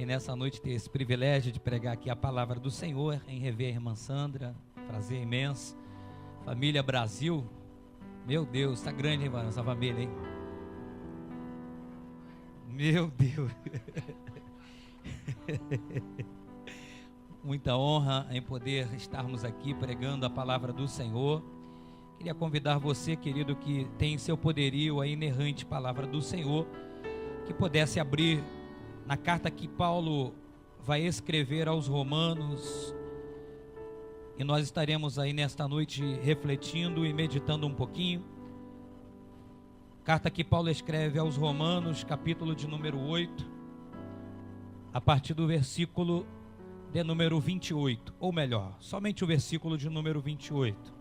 e nessa noite ter esse privilégio de pregar aqui a palavra do Senhor, em rever a irmã Sandra, prazer imenso. Família Brasil, meu Deus, está grande, hein, mano, essa família, hein? Meu Deus. Muita honra em poder estarmos aqui pregando a palavra do Senhor. Queria convidar você, querido, que tem em seu poderio a inerrante palavra do Senhor, que pudesse abrir na carta que Paulo vai escrever aos Romanos, e nós estaremos aí nesta noite refletindo e meditando um pouquinho. Carta que Paulo escreve aos Romanos, capítulo de número 8, a partir do versículo de número 28, ou melhor, somente o versículo de número 28.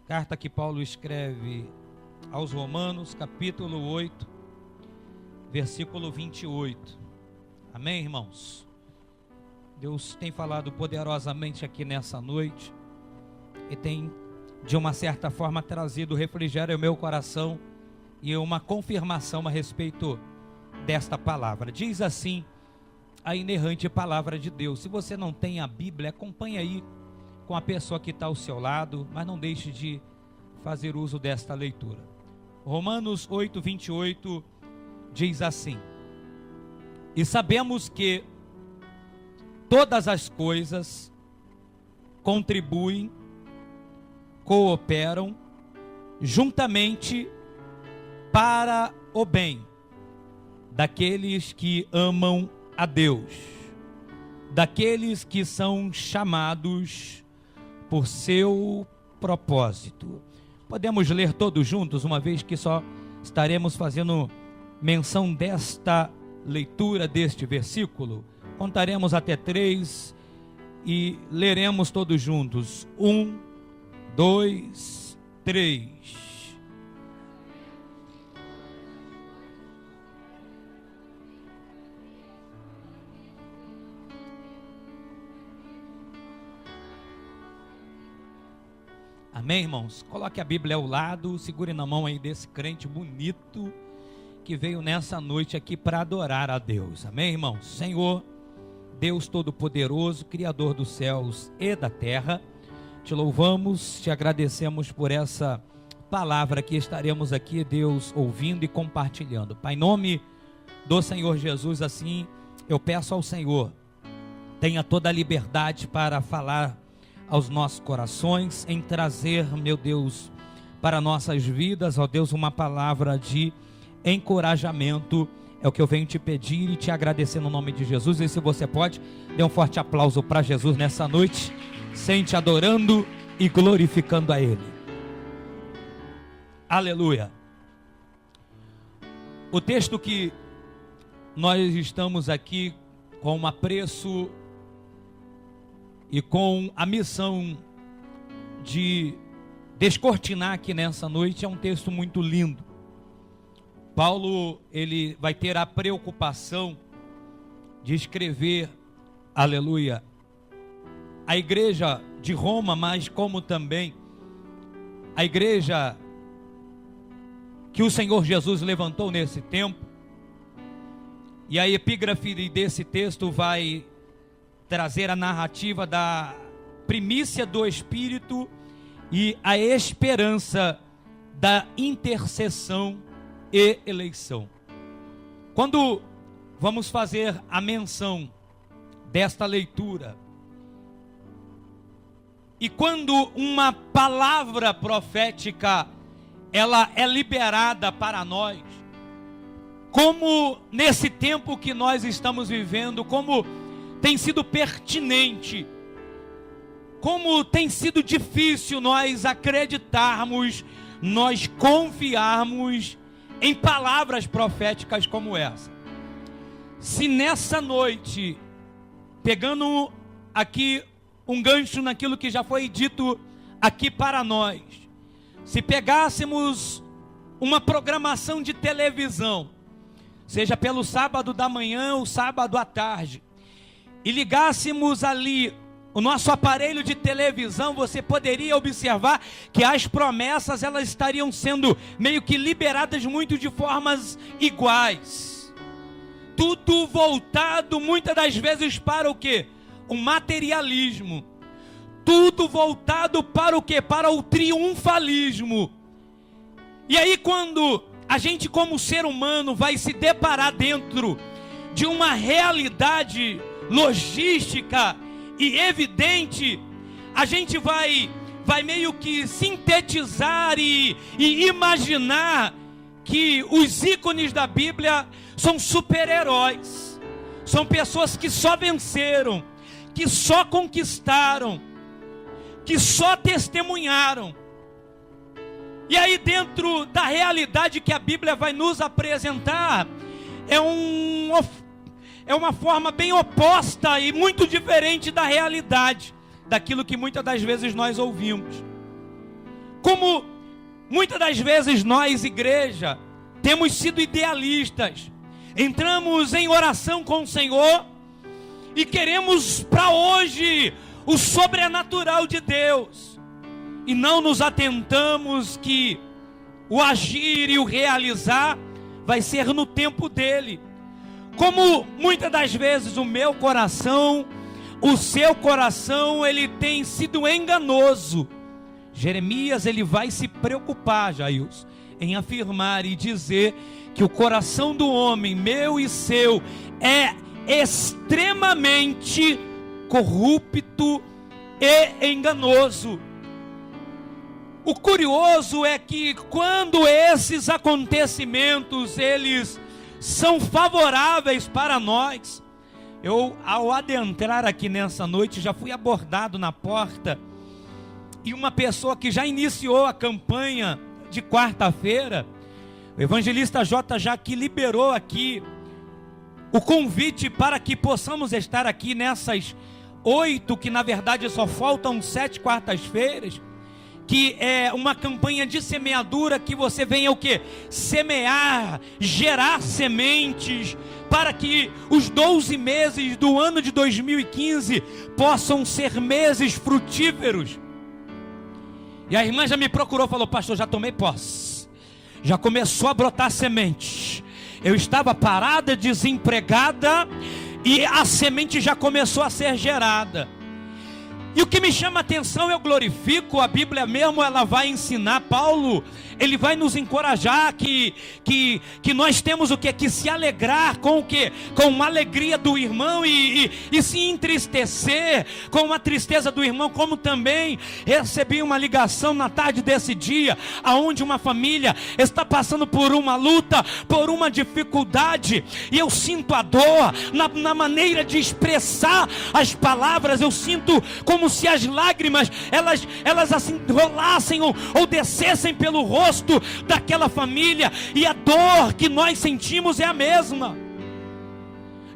Carta que Paulo escreve aos Romanos, capítulo 8, versículo 28. Amém, irmãos? Deus tem falado poderosamente aqui nessa noite e tem, de uma certa forma, trazido refrigério ao meu coração e uma confirmação a respeito desta palavra. Diz assim a inerrante palavra de Deus. Se você não tem a Bíblia, acompanhe aí com a pessoa que está ao seu lado, mas não deixe de fazer uso desta leitura. Romanos 8, 28 diz assim: e sabemos que todas as coisas contribuem, cooperam juntamente para o bem daqueles que amam a Deus, daqueles que são chamados por seu propósito. Podemos ler todos juntos, uma vez que só estaremos fazendo menção desta leitura deste versículo. Contaremos até 3 e leremos todos juntos. 1, 2, 3. Amém, irmãos? Coloque a Bíblia ao lado, segure na mão aí desse crente bonito que veio nessa noite aqui para adorar a Deus. Amém, irmãos? Senhor, Deus Todo-Poderoso, Criador dos céus e da terra, te louvamos, te agradecemos por essa palavra que estaremos aqui, Deus, ouvindo e compartilhando. Pai, em nome do Senhor Jesus, assim, eu peço ao Senhor, tenha toda a liberdade para falar aos nossos corações, em trazer, meu Deus, para nossas vidas, ó Deus, uma palavra de encorajamento. É o que eu venho te pedir e te agradecer no nome de Jesus. E se você pode, dê um forte aplauso para Jesus nessa noite, sente adorando e glorificando a Ele. Aleluia. O texto que nós estamos aqui com apreço e com a missão de descortinar aqui nessa noite é um texto muito lindo. Paulo, ele vai ter a preocupação de escrever, aleluia, a igreja de Roma, mas como também a igreja que o Senhor Jesus levantou nesse tempo. E a epígrafe desse texto vai trazer a narrativa da primícia do Espírito e a esperança da intercessão e eleição. Quando vamos fazer a menção desta leitura, e quando uma palavra profética ela é liberada para nós, como nesse tempo que nós estamos vivendo, como tem sido pertinente, como tem sido difícil nós acreditarmos, nós confiarmos em palavras proféticas como essa. Se nessa noite, pegando aqui um gancho naquilo que já foi dito aqui para nós, se pegássemos uma programação de televisão, seja pelo sábado da manhã ou sábado à tarde, e ligássemos ali o nosso aparelho de televisão, você poderia observar que as promessas elas estariam sendo meio que liberadas muito de formas iguais. tudo voltado muitas das vezes para o quê? O materialismo. Tudo voltado para o quê? Para o triunfalismo. E aí quando a gente como ser humano vai se deparar dentro de uma realidade logística e evidente, a gente vai meio que sintetizar e imaginar que os ícones da Bíblia são super-heróis, são pessoas que só venceram, que só conquistaram, que só testemunharam. E aí dentro da realidade que a Bíblia vai nos apresentar, é uma forma bem oposta e muito diferente da realidade, daquilo que muitas das vezes nós ouvimos. Como muitas das vezes nós, igreja, temos sido idealistas, entramos em oração com o Senhor e queremos para hoje o sobrenatural de Deus, e não nos atentamos que o agir e o realizar vai ser no tempo dele. Como muitas das vezes o meu coração, o seu coração, ele tem sido enganoso. Jeremias, ele vai se preocupar, Jailson, em afirmar e dizer que o coração do homem, meu e seu, é extremamente corrupto e enganoso. O curioso é que quando esses acontecimentos, eles são favoráveis para nós, eu, ao adentrar aqui nessa noite, já fui abordado na porta, e uma pessoa que já iniciou a campanha de quarta-feira, o evangelista J. já que liberou aqui o convite para que possamos estar aqui nessas 8, que na verdade só faltam 7 quartas-feiras, que é uma campanha de semeadura, que você venha o quê? Semear, gerar sementes, para que os 12 meses do ano de 2015 possam ser meses frutíferos. E a irmã já me procurou, falou: pastor, já tomei posse, já começou a brotar semente. Eu estava parada, desempregada, e a semente já começou a ser gerada. E o que me chama a atenção, eu glorifico, a Bíblia mesmo, ela vai ensinar, Paulo, ele vai nos encorajar que nós temos o quê? Que se alegrar com o quê? Com uma alegria do irmão e se entristecer com uma tristeza do irmão. Como também recebi uma ligação na tarde desse dia, aonde uma família está passando por uma luta, por uma dificuldade, e eu sinto a dor na maneira de expressar as palavras. Eu sinto como se as lágrimas, elas assim rolassem ou descessem pelo rosto daquela família, e a dor que nós sentimos é a mesma.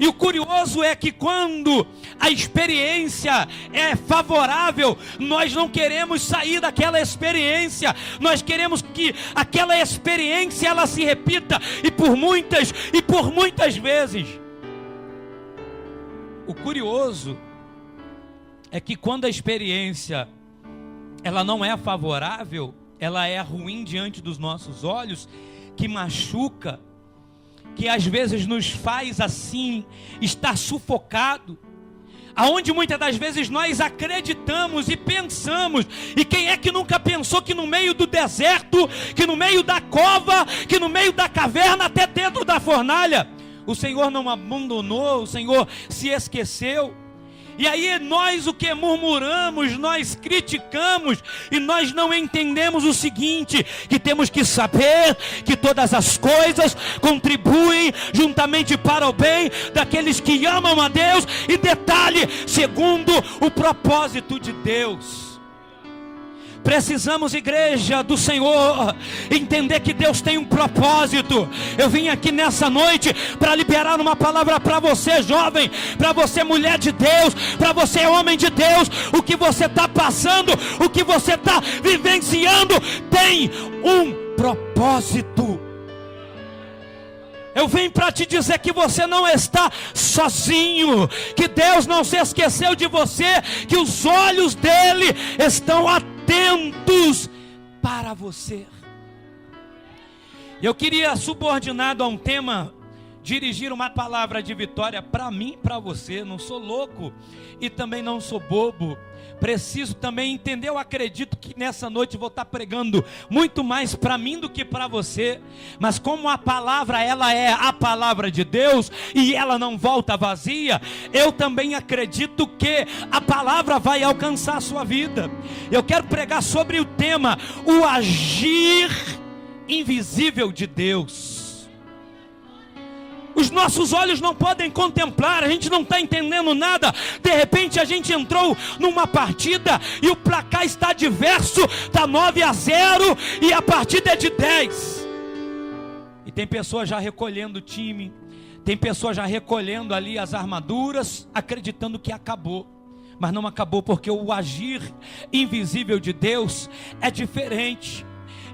E o curioso é que quando a experiência é favorável, nós não queremos sair daquela experiência, nós queremos que aquela experiência ela se repita, e por muitas vezes. O curioso é que quando a experiência ela não é favorável, ela é ruim diante dos nossos olhos, que machuca, que às vezes nos faz assim estar sufocado, aonde muitas das vezes nós acreditamos e pensamos, e quem é que nunca pensou que no meio do deserto, que no meio da cova, que no meio da caverna, até dentro da fornalha, o Senhor não abandonou, o Senhor se esqueceu? E aí nós o que murmuramos, nós criticamos, e nós não entendemos o seguinte, que temos que saber que todas as coisas contribuem juntamente para o bem daqueles que amam a Deus, e detalhe, segundo o propósito de Deus. Precisamos, igreja do Senhor, entender que Deus tem um propósito. Eu vim aqui nessa noite para liberar uma palavra para você, jovem, para você, mulher de Deus, para você, homem de Deus. O que você está passando, o que você está vivenciando, tem um propósito. Eu vim para te dizer que você não está sozinho, que Deus não se esqueceu de você, que os olhos dele estão atentos para você. Eu queria, subordinado a um tema dirigir uma palavra de vitória para mim e para você. Não sou louco e também não sou bobo. Preciso também entender, eu acredito que nessa noite vou estar pregando muito mais para mim do que para você. Mas como a palavra, ela é a palavra de Deus e ela não volta vazia, eu também acredito que a palavra vai alcançar a sua vida. Eu quero pregar sobre o tema, o agir invisível de Deus. Os nossos olhos não podem contemplar, a gente não está entendendo nada. De repente a gente entrou numa partida e o placar está adverso, está 9-0 e a partida é de 10. E tem pessoas já recolhendo o time, tem pessoas já recolhendo ali as armaduras, acreditando que acabou. Mas não acabou, porque o agir invisível de Deus é diferente.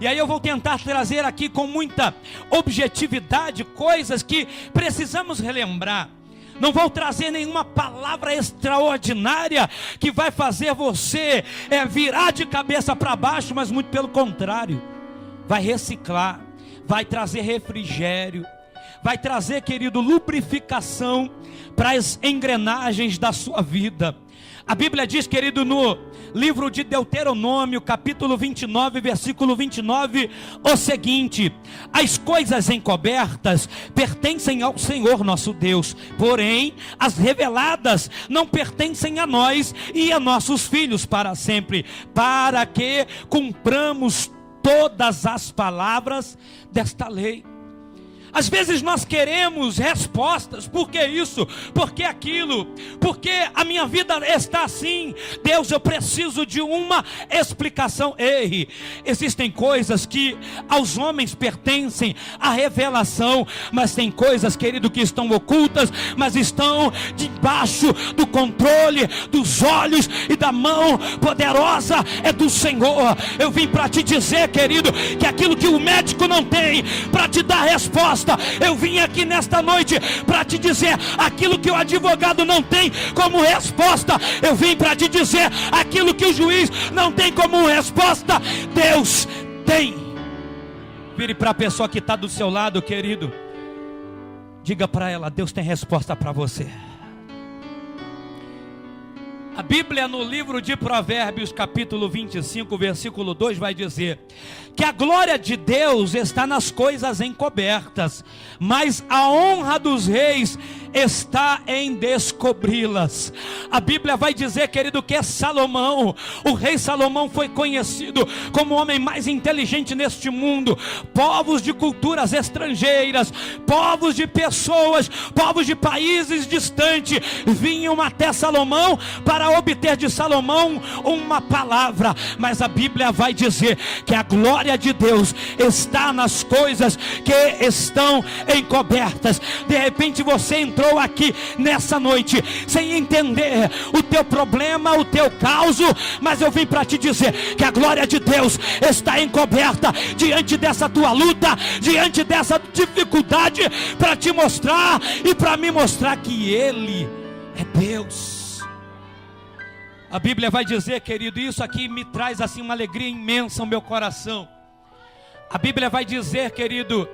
E aí eu vou tentar trazer aqui com muita objetividade coisas que precisamos relembrar. Não vou trazer nenhuma palavra extraordinária que vai fazer você virar de cabeça para baixo, mas muito pelo contrário. Vai reciclar, vai trazer refrigério, vai trazer, querido, lubrificação para as engrenagens da sua vida. A Bíblia diz, querido, no livro de Deuteronômio, capítulo 29, versículo 29, o seguinte: as coisas encobertas pertencem ao Senhor nosso Deus, porém as reveladas não pertencem a nós e a nossos filhos para sempre, para que cumpramos todas as palavras desta lei. Às vezes nós queremos respostas, por que isso, por que aquilo, porque a minha vida está assim. Deus, eu preciso de uma explicação. Ei, existem coisas que aos homens pertencem à revelação, mas tem coisas, querido, que estão ocultas, mas estão debaixo do controle dos olhos e da mão poderosa é do Senhor. Eu vim para te dizer, querido, que aquilo que o médico não tem para te dar resposta, eu vim aqui nesta noite para te dizer aquilo que o advogado não tem como resposta. Eu vim para te dizer aquilo que o juiz não tem como resposta, Deus tem. Vire para a pessoa que está do seu lado, querido, diga para ela: Deus tem resposta para você. A Bíblia, no livro de Provérbios, capítulo 25, versículo 2, vai dizer que a glória de Deus está nas coisas encobertas, mas a honra dos reis está em descobri-las. A Bíblia vai dizer, querido, que é Salomão, o rei Salomão foi conhecido como o homem mais inteligente neste mundo. Povos de culturas estrangeiras, povos de pessoas, povos de países distantes vinham até Salomão para obter de Salomão uma palavra. Mas a Bíblia vai dizer que a glória de Deus está nas coisas que estão encobertas. De repente você entrou aqui nessa noite sem entender o teu problema, o teu caos, mas eu vim para te dizer que a glória de Deus está encoberta diante dessa tua luta, diante dessa dificuldade, para te mostrar e para me mostrar que Ele é Deus. A Bíblia vai dizer, querido, isso aqui me traz assim uma alegria imensa ao meu coração. A Bíblia vai dizer, querido,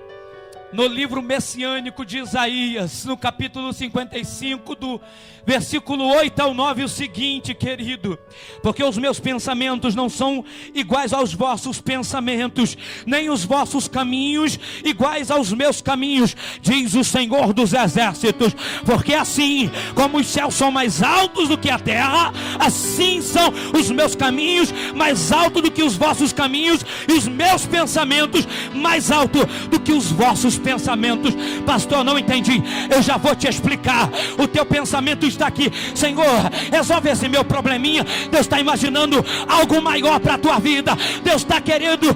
no livro messiânico de Isaías, no capítulo 55, do versículo 8 ao 9, o seguinte, querido: porque os meus pensamentos não são iguais aos vossos pensamentos, nem os vossos caminhos iguais aos meus caminhos, diz o Senhor dos exércitos. Porque assim como os céus são mais altos do que a terra, assim são os meus caminhos mais altos do que os vossos caminhos, e os meus pensamentos mais altos do que os vossos pensamentos. Pastor, não entendi. Eu já vou te explicar. O teu pensamento está aqui: Senhor, resolve esse meu probleminha. Deus está imaginando algo maior para a tua vida. Deus está querendo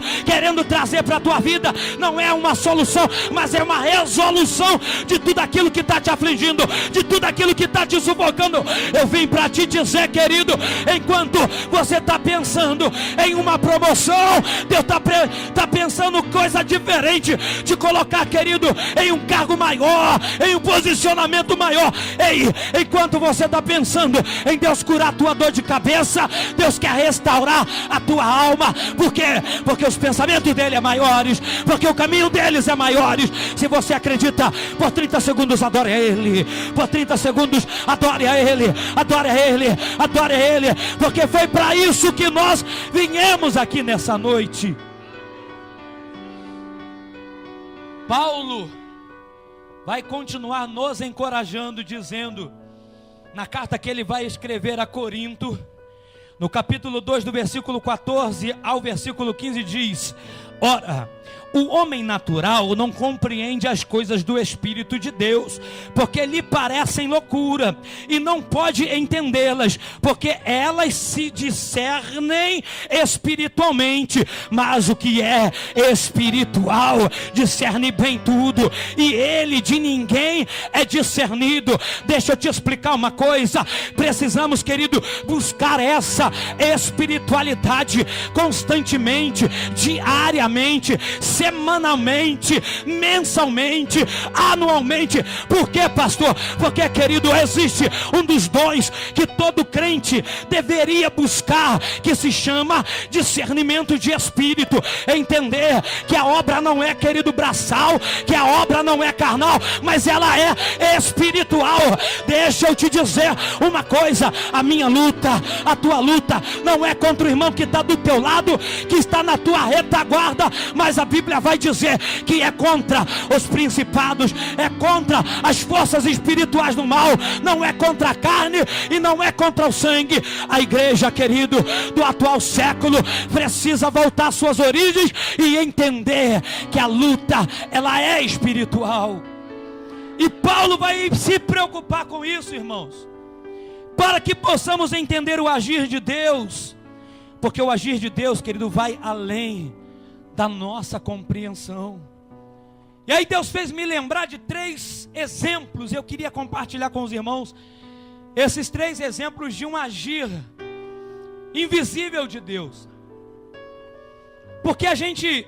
trazer para a tua vida, não é uma solução, mas é uma resolução de tudo aquilo que está te afligindo, de tudo aquilo que está te sufocando. Eu vim para te dizer, querido, enquanto você está pensando em uma promoção, Deus está pensando coisa diferente, de colocar querido, em um cargo maior, em um posicionamento maior. Ei, enquanto você está pensando em Deus curar a tua dor de cabeça, Deus quer restaurar a tua alma. Por quê? Porque os pensamentos dele é maiores, porque o caminho deles é maiores. Se você acredita, por 30 segundos adore a Ele. Por 30 segundos adore a Ele. Adore a Ele, adore a Ele, porque foi para isso que nós viemos aqui nessa noite. Paulo vai continuar nos encorajando, dizendo, na carta que ele vai escrever a Corinto, no capítulo 2, do versículo 14 ao versículo 15, diz: ora, o homem natural não compreende as coisas do Espírito de Deus, porque lhe parecem loucura, e não pode entendê-las, porque elas se discernem espiritualmente. Mas o que é espiritual discerne bem tudo, e ele de ninguém é discernido. Deixa eu te explicar uma coisa: precisamos, querido, buscar essa espiritualidade constantemente, diariamente, semanalmente, mensalmente, anualmente. Por quê, pastor? Porque, querido, existe um dos dons que todo crente deveria buscar, que se chama discernimento de espírito. Entender que a obra não é, querido, braçal, que a obra não é carnal, mas ela é espiritual. Deixa eu te dizer uma coisa: a minha luta, a tua luta não é contra o irmão que está do teu lado, que está na tua retaguarda, mas a Bíblia vai dizer que é contra os principados, é contra as forças espirituais do mal, não é contra a carne e não é contra o sangue. A igreja, querido, do atual século precisa voltar às suas origens e entender que a luta, ela é espiritual. E Paulo vai se preocupar com isso, irmãos, para que possamos entender o agir de Deus, porque o agir de Deus, querido, vai além da nossa compreensão. E aí Deus fez me lembrar de 3 exemplos. Eu queria compartilhar com os irmãos esses 3 exemplos de um agir invisível de Deus. Porque a gente,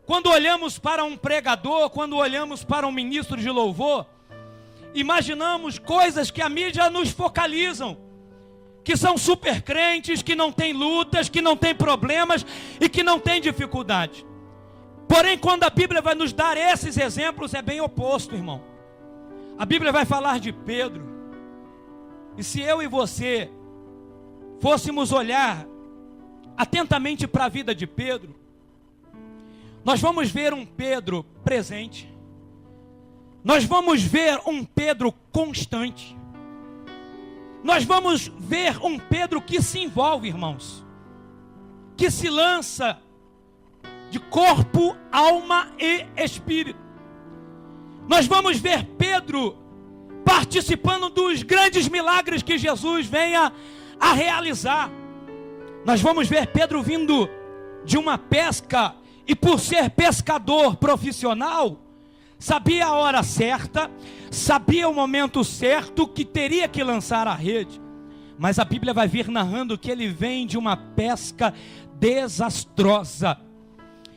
quando olhamos para um pregador, quando olhamos para um ministro de louvor, imaginamos coisas que a mídia nos focalizam, que são super crentes, que não tem lutas, que não tem problemas e que não tem dificuldade. Porém, quando a Bíblia vai nos dar esses exemplos, é bem oposto, irmão. A Bíblia vai falar de Pedro. E se eu e você fôssemos olhar atentamente para a vida de Pedro, nós vamos ver um Pedro presente. Nós vamos ver um Pedro constante. Nós vamos ver um Pedro que se envolve, irmãos, que se lança de corpo, alma e espírito. Nós vamos ver Pedro participando dos grandes milagres que Jesus venha a realizar. Nós vamos ver Pedro vindo de uma pesca, e por ser pescador profissional, sabia a hora certa, sabia o momento certo que teria que lançar a rede. Mas a Bíblia vai vir narrando que ele vem de uma pesca desastrosa.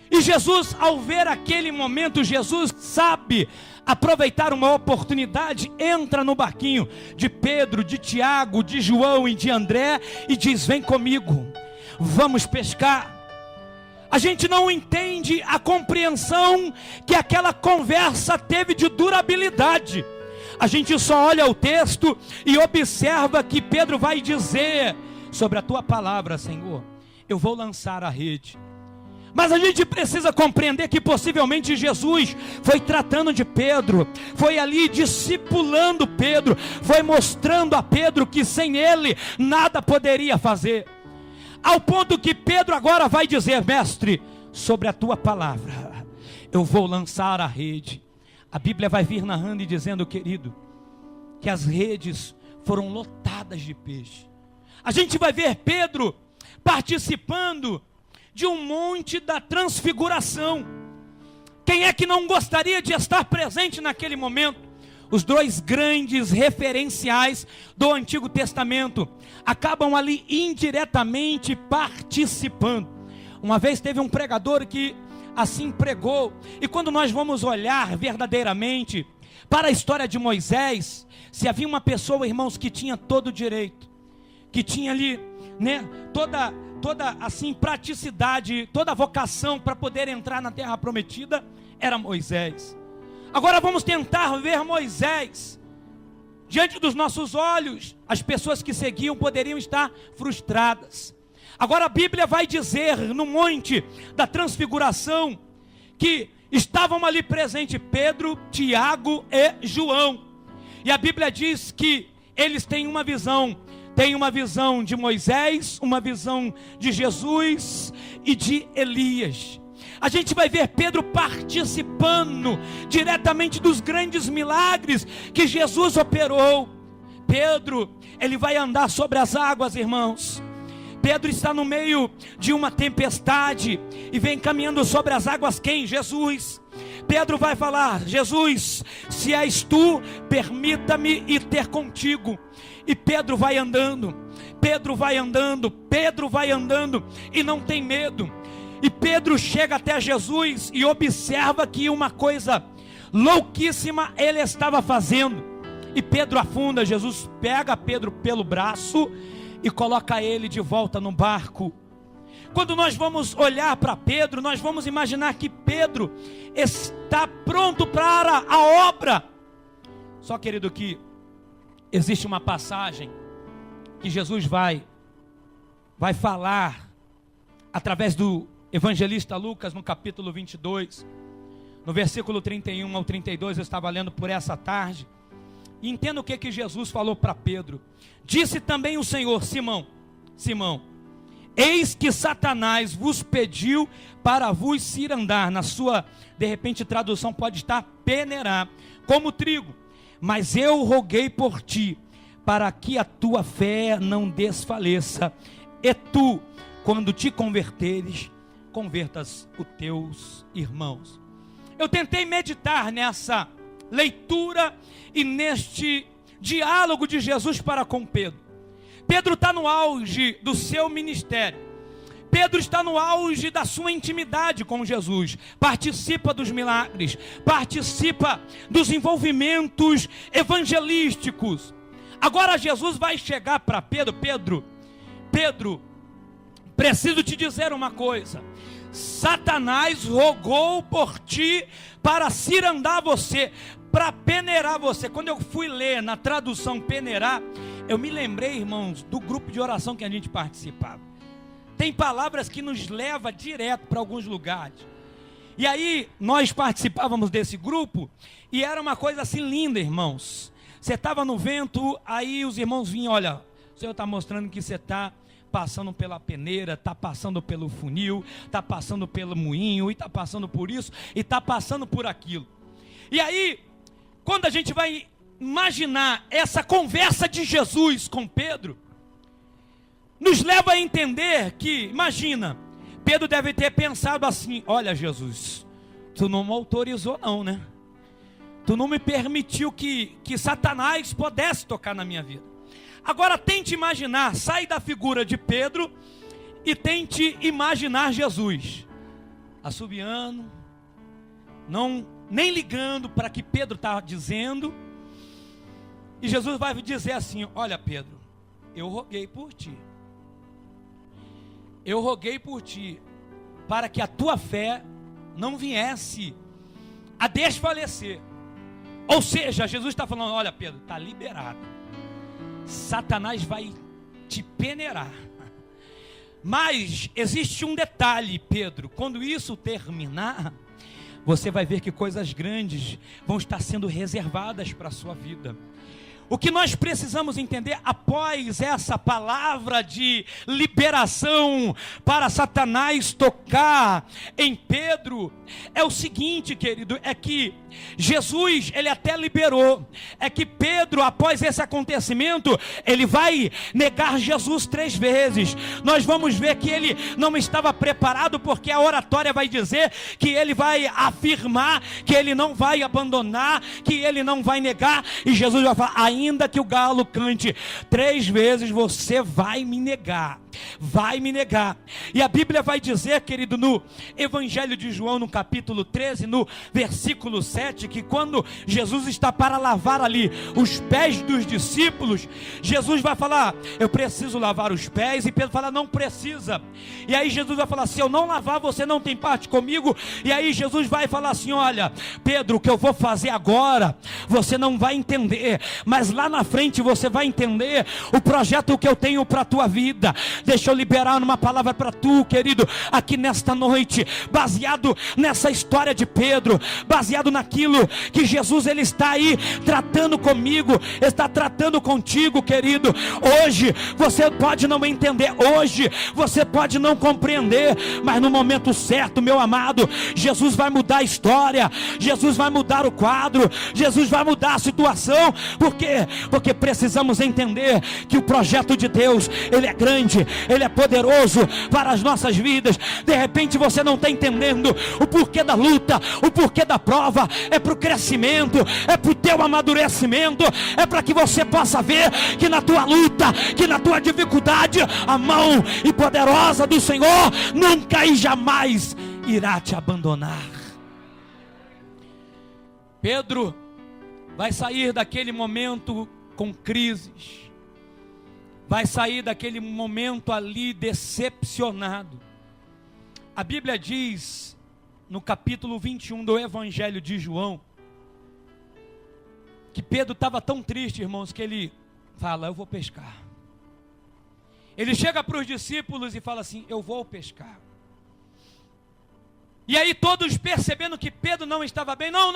E Jesus, ao ver aquele momento, Jesus sabe aproveitar uma oportunidade, entra no barquinho de Pedro, de Tiago, de João e de André e diz: vem comigo, vamos pescar. A gente não entende a compreensão que aquela conversa teve de durabilidade. A gente só olha o texto e observa que Pedro vai dizer: sobre a tua palavra, Senhor, eu vou lançar a rede. Mas a gente precisa compreender que possivelmente Jesus foi tratando de Pedro, foi ali discipulando Pedro, foi mostrando a Pedro que sem ele nada poderia fazer. Ao ponto que Pedro agora vai dizer: mestre, sobre a tua palavra eu vou lançar a rede. A Bíblia vai vir narrando e dizendo, querido, que as redes foram lotadas de peixe. A gente vai ver Pedro participando de um monte da transfiguração. Quem é que não gostaria de estar presente naquele momento? Os 2 grandes referenciais do Antigo Testamento acabam ali indiretamente participando. Uma vez teve um pregador que assim pregou. E quando nós vamos olhar verdadeiramente para a história de Moisés, se havia uma pessoa, irmãos, que tinha todo o direito, que tinha ali, né, toda assim praticidade, toda a vocação para poder entrar na terra prometida, era Moisés. Agora vamos tentar ver Moisés diante dos nossos olhos. As pessoas que seguiam poderiam estar frustradas. Agora a Bíblia vai dizer no monte da transfiguração que estavam ali presentes Pedro, Tiago e João. E a Bíblia diz que eles têm uma visão. Tem uma visão de Moisés, uma visão de Jesus e de Elias. A gente vai ver Pedro participando diretamente dos grandes milagres que Jesus operou. Pedro, ele vai andar sobre as águas, irmãos. Pedro está no meio de uma tempestade e vem caminhando sobre as águas. Quem? Jesus. Pedro vai falar: Jesus, se és tu, permita-me ir ter contigo. E Pedro vai andando, Pedro vai andando, Pedro vai andando e não tem medo. E Pedro chega até Jesus e observa que uma coisa louquíssima ele estava fazendo. E Pedro afunda. Jesus pega Pedro pelo braço e coloca ele de volta no barco. Quando nós vamos olhar para Pedro, nós vamos imaginar que Pedro está pronto para a obra. Só, querido, que existe uma passagem que Jesus vai falar através do evangelista Lucas, no capítulo 22, no versículo 31 ao 32, eu estava lendo por essa tarde, e entenda o que Jesus falou para Pedro. Disse também o Senhor: Simão, Simão, eis que Satanás vos pediu para vos cirandar. Na sua, de repente, tradução pode estar peneirar, como trigo. Mas eu roguei por ti, para que a tua fé não desfaleça. E tu, quando te converteres, convertas os teus irmãos. Eu tentei meditar nessa leitura e neste diálogo de Jesus para com Pedro. Pedro está no auge do seu ministério. Pedro está no auge da sua intimidade com Jesus. Participa dos milagres, participa dos envolvimentos evangelísticos. Agora Jesus vai chegar para Pedro: Pedro, preciso te dizer uma coisa. Satanás rogou por ti para cirandar você, para peneirar você. Quando eu fui ler na tradução peneirar, eu me lembrei, irmãos, do grupo de oração que a gente participava. Tem palavras que nos levam direto para alguns lugares. E aí nós participávamos desse grupo e era uma coisa assim linda, irmãos. Você estava no vento, aí os irmãos vinham: olha, o Senhor está mostrando que você está passando pela peneira, está passando pelo funil, está passando pelo moinho, e está passando por isso, e está passando por aquilo. E aí, quando a gente vai imaginar essa conversa de Jesus com Pedro, nos leva a entender que, imagina, Pedro deve ter pensado assim: olha, Jesus, tu não me autorizou não, né? Tu não me permitiu que Satanás pudesse tocar na minha vida. Agora tente imaginar, sai da figura de Pedro e tente imaginar Jesus assobiando, nem ligando para o que Pedro está dizendo. E Jesus vai dizer assim: olha, Pedro, eu roguei por ti. Eu roguei por ti para que a tua fé não viesse a desfalecer. Ou seja, Jesus está falando: olha, Pedro, está liberado. Satanás vai te peneirar. Mas existe um detalhe, Pedro: quando isso terminar, você vai ver que coisas grandes vão estar sendo reservadas para a sua vida. O que nós precisamos entender após essa palavra de liberação para Satanás tocar em Pedro é o seguinte, querido, é que Jesus, ele até liberou, é que Pedro, após esse acontecimento, ele vai negar Jesus 3 vezes. Nós vamos ver que ele não estava preparado, porque a oratória vai dizer que ele vai afirmar que ele não vai abandonar, que ele não vai negar, e Jesus vai falar: ainda que o galo cante 3 vezes, você vai me negar. vai me negar. E a Bíblia vai dizer, querido, no Evangelho de João, no capítulo 13, no versículo 7, que quando Jesus está para lavar ali os pés dos discípulos, Jesus vai falar: eu preciso lavar os pés. E Pedro fala: não precisa. E aí Jesus vai falar: se eu não lavar, você não tem parte comigo. E aí Jesus vai falar assim: olha, Pedro, o que eu vou fazer agora, você não vai entender, mas lá na frente você vai entender o projeto que eu tenho para a tua vida. Deixa eu liberar uma palavra para tu, querido, aqui nesta noite, baseado nessa história de Pedro, baseado naquilo que Jesus, ele está aí tratando comigo, está tratando contigo, querido. Hoje você pode não entender, hoje você pode não compreender, mas no momento certo, meu amado, Jesus vai mudar a história, Jesus vai mudar o quadro, Jesus vai mudar a situação. Por quê? Porque precisamos entender que o projeto de Deus, ele é grande, ele é poderoso para as nossas vidas. De repente você não está entendendo o porquê da luta, o porquê da prova. É para o crescimento, é para o teu amadurecimento, é para que você possa ver que na tua luta, que na tua dificuldade, a mão e poderosa do Senhor nunca e jamais irá te abandonar. Pedro vai sair daquele momento com crises, vai sair daquele momento ali decepcionado. A Bíblia diz no capítulo 21 do Evangelho de João que Pedro estava tão triste, irmãos, que ele fala: eu vou pescar. Ele chega para os discípulos e fala assim: eu vou pescar. E aí todos percebendo que Pedro não estava bem: não,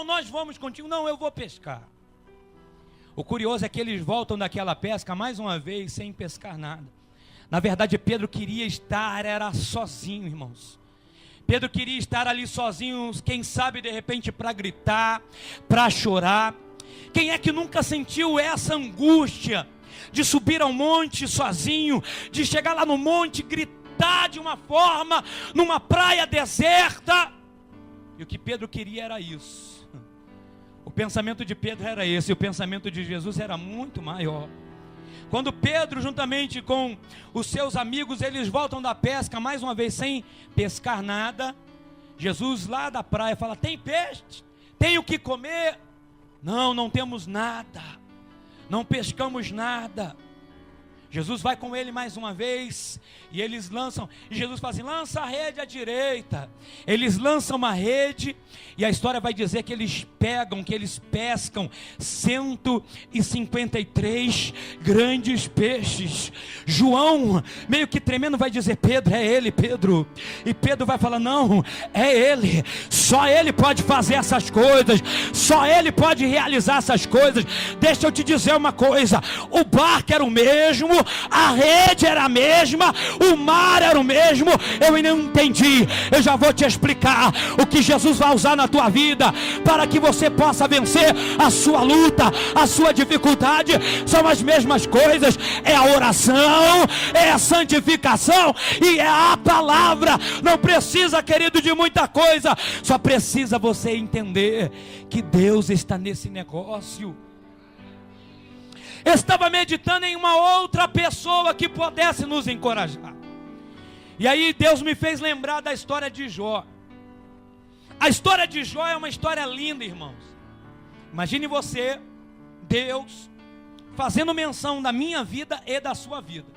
nós vamos contigo. Não, eu vou pescar. O curioso é que eles voltam daquela pesca mais uma vez sem pescar nada. Na verdade, Pedro queria estar, era sozinho, irmãos. Pedro queria estar ali sozinho, quem sabe de repente para gritar, para chorar. Quem é que nunca sentiu essa angústia de subir ao monte sozinho, de chegar lá no monte, gritar de uma forma, numa praia deserta? E o que Pedro queria era isso. O pensamento de Pedro era esse, e o pensamento de Jesus era muito maior. Quando Pedro, juntamente com os seus amigos, eles voltam da pesca, mais uma vez sem pescar nada, Jesus lá da praia fala: tem peixe? Tem o que comer? Não, não temos nada, não pescamos nada. Jesus vai com ele mais uma vez, e eles lançam, e Jesus fala assim: lança a rede à direita. Eles lançam uma rede, e a história vai dizer que eles pescam 153 grandes peixes. João, meio que tremendo, vai dizer: Pedro, é ele, Pedro. E Pedro vai falar: não, é ele, só ele pode fazer essas coisas, só ele pode realizar essas coisas. Deixa eu te dizer uma coisa: o barco era o mesmo, a rede era a mesma, o mar era o mesmo. Eu ainda não entendi, eu já vou te explicar o que Jesus vai usar na tua vida para que você possa vencer a sua luta, a sua dificuldade. São as mesmas coisas, é a oração, é a santificação e é a palavra. Não precisa, querido, de muita coisa, só precisa você entender que Deus está nesse negócio. Estava meditando em uma outra pessoa que pudesse nos encorajar. E aí Deus me fez lembrar da história de Jó. A história de Jó é uma história linda, irmãos. Imagine você, Deus, fazendo menção da minha vida e da sua vida.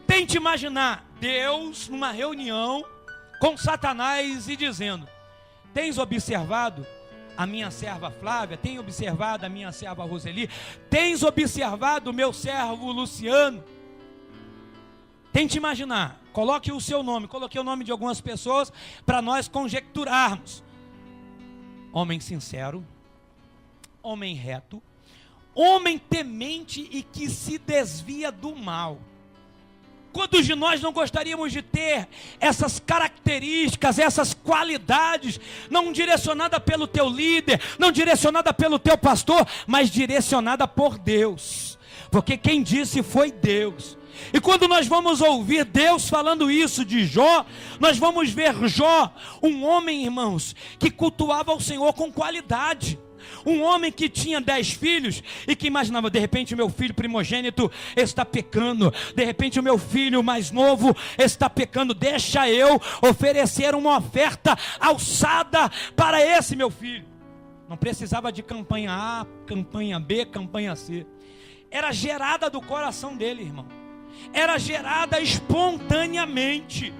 Tente imaginar Deus numa reunião com Satanás e dizendo: tens observado a minha serva Flávia? Tem observado a minha serva Roseli? Tens observado o meu servo Luciano? Tente imaginar, coloque o seu nome, coloquei o nome de algumas pessoas para nós conjecturarmos. Homem sincero, homem reto, homem temente e que se desvia do mal. Quantos de nós não gostaríamos de ter essas características, essas qualidades, não direcionada pelo teu líder, não direcionada pelo teu pastor, mas direcionada por Deus, porque quem disse foi Deus. E quando nós vamos ouvir Deus falando isso de Jó, nós vamos ver Jó, um homem, irmãos, que cultuava o Senhor com qualidade. Um homem que tinha 10 filhos e que imaginava, de repente o meu filho primogênito está pecando, de repente o meu filho mais novo está pecando, deixa eu oferecer uma oferta alçada para esse meu filho. Não precisava de campanha A, campanha B, campanha C. Era gerada do coração dele, irmão. Era gerada espontaneamente.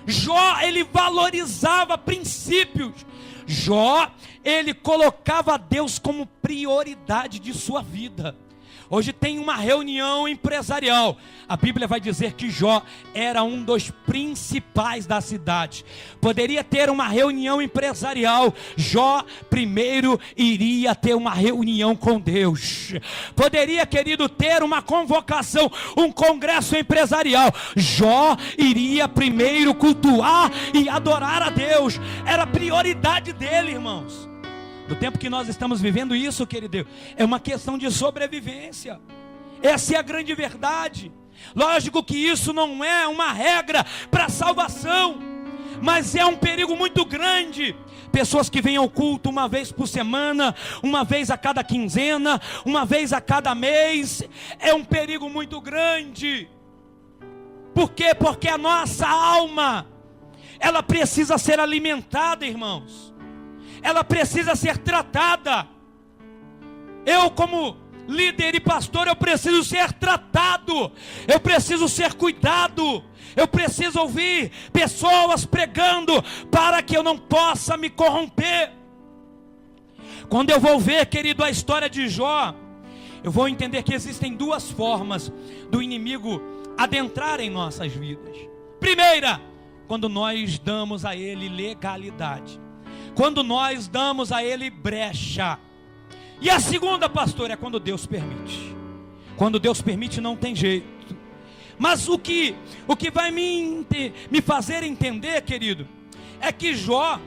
Jó, ele valorizava princípios. Jó, ele colocava Deus como prioridade de sua vida. Hoje tem uma reunião empresarial. A Bíblia vai dizer que Jó era um dos principais da cidade. Poderia ter uma reunião empresarial. Jó primeiro iria ter uma reunião com Deus. Poderia, querido, ter uma convocação, um congresso empresarial. Jó iria primeiro cultuar e adorar a Deus. Era prioridade dele, irmãos. No tempo que nós estamos vivendo isso, querido, é uma questão de sobrevivência. Essa é a grande verdade. Lógico que isso não é uma regra para salvação, mas é um perigo muito grande. Pessoas que vêm ao culto uma vez por semana, uma vez a cada quinzena, uma vez a cada mês, é um perigo muito grande. Por quê? Porque a nossa alma, ela precisa ser alimentada, irmãos. Ela precisa ser tratada. Eu, como líder e pastor, eu preciso ser tratado. Eu preciso ser cuidado. Eu preciso ouvir pessoas pregando para que eu não possa me corromper. Quando eu vou ver, querido, a história de Jó, eu vou entender que existem duas formas do inimigo adentrar em nossas vidas. Primeira, quando nós damos a ele legalidade. Quando nós damos a ele brecha. E a segunda, pastor, é quando Deus permite. Quando Deus permite não tem jeito. Mas o que vai me fazer entender, querido, é que Jó,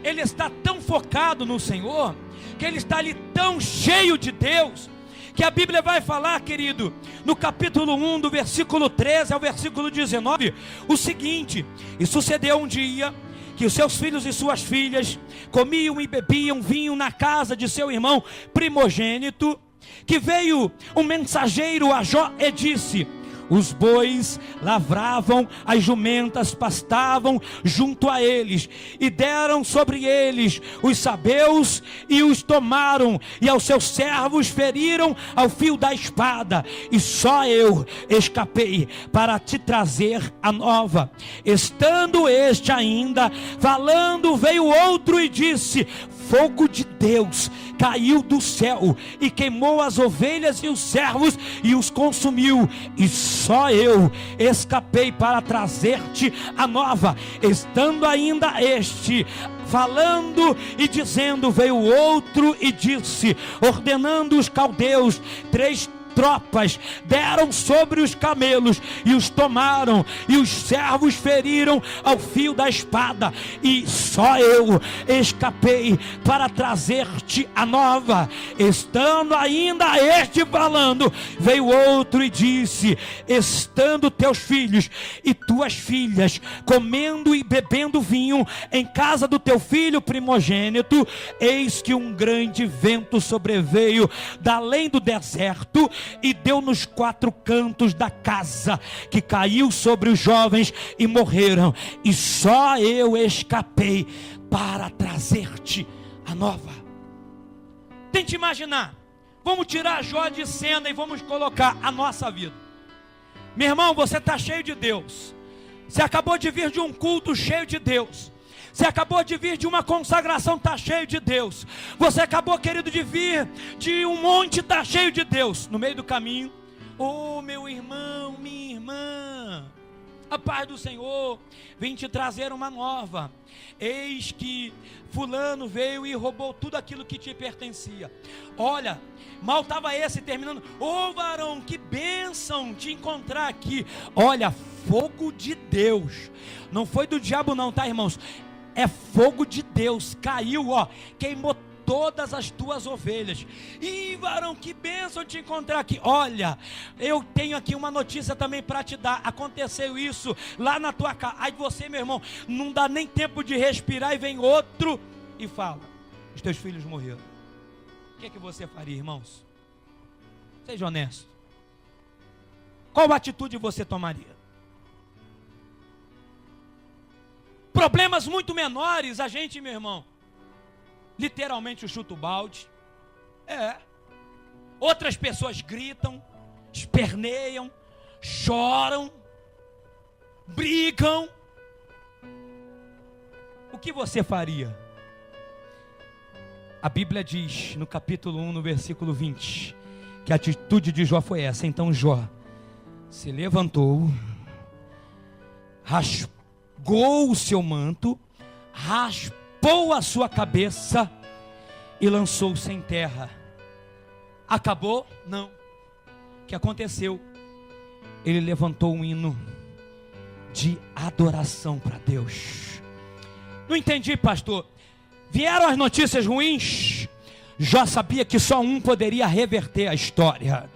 ele está tão focado no Senhor, que ele está ali tão cheio de Deus, que a Bíblia vai falar, querido, no capítulo 1, do versículo 13 ao versículo 19, o seguinte: e sucedeu um dia que os seus filhos e suas filhas comiam e bebiam vinho na casa de seu irmão primogênito, que veio um mensageiro a Jó e disse: os bois lavravam, as jumentas pastavam junto a eles, e deram sobre eles os sabeus e os tomaram, e aos seus servos feriram ao fio da espada, e só eu escapei para te trazer a nova. Estando este ainda falando, veio outro e disse: fogo de Deus caiu do céu e queimou as ovelhas e os servos e os consumiu, e só eu escapei para trazer-te a nova. Estando ainda este falando e dizendo, veio outro e disse, ordenando os caldeus, 3 tropas deram sobre os camelos e os tomaram, e os servos feriram ao fio da espada, e só eu escapei para trazer-te a nova. Estando ainda este falando, veio outro e disse, estando teus filhos e tuas filhas comendo e bebendo vinho em casa do teu filho primogênito, eis que um grande vento sobreveio da além do deserto e deu nos 4 cantos da casa, que caiu sobre os jovens e morreram, e só eu escapei para trazer-te a nova. Tente imaginar, vamos tirar Jó de cena e vamos colocar a nossa vida. Meu irmão, você está cheio de Deus, você acabou de vir de um culto cheio de Deus, você acabou de vir de uma consagração, está cheio de Deus. Você acabou, querido, de vir de um monte, está cheio de Deus. No meio do caminho, oh meu irmão, minha irmã, a paz do Senhor, vim te trazer uma nova. Eis que fulano veio e roubou tudo aquilo que te pertencia. Olha, mal estava esse terminando. Ô varão, que bênção te encontrar aqui. Olha, fogo de Deus. Não foi do diabo não, tá, irmãos? É fogo de Deus, caiu, ó, queimou todas as tuas ovelhas. Ih, varão, que bênção te encontrar aqui. Olha, eu tenho aqui uma notícia também para te dar. Aconteceu isso lá na tua casa. Aí você, meu irmão, não dá nem tempo de respirar e vem outro e fala, os teus filhos morreram. que você faria, irmãos? Seja honesto. Qual atitude você tomaria? Problemas muito menores, a gente, meu irmão, literalmente chuta o balde. Outras pessoas gritam, esperneiam, choram, brigam. O que você faria? A Bíblia diz no capítulo 1, no versículo 20, que a atitude de Jó foi essa. Então Jó se levantou, rasgou o seu manto, raspou a sua cabeça e lançou-se em terra. Acabou? Não. O que aconteceu? Ele levantou um hino de adoração para Deus. Não entendi, pastor. Vieram as notícias ruins. Jó sabia que só um poderia reverter a história.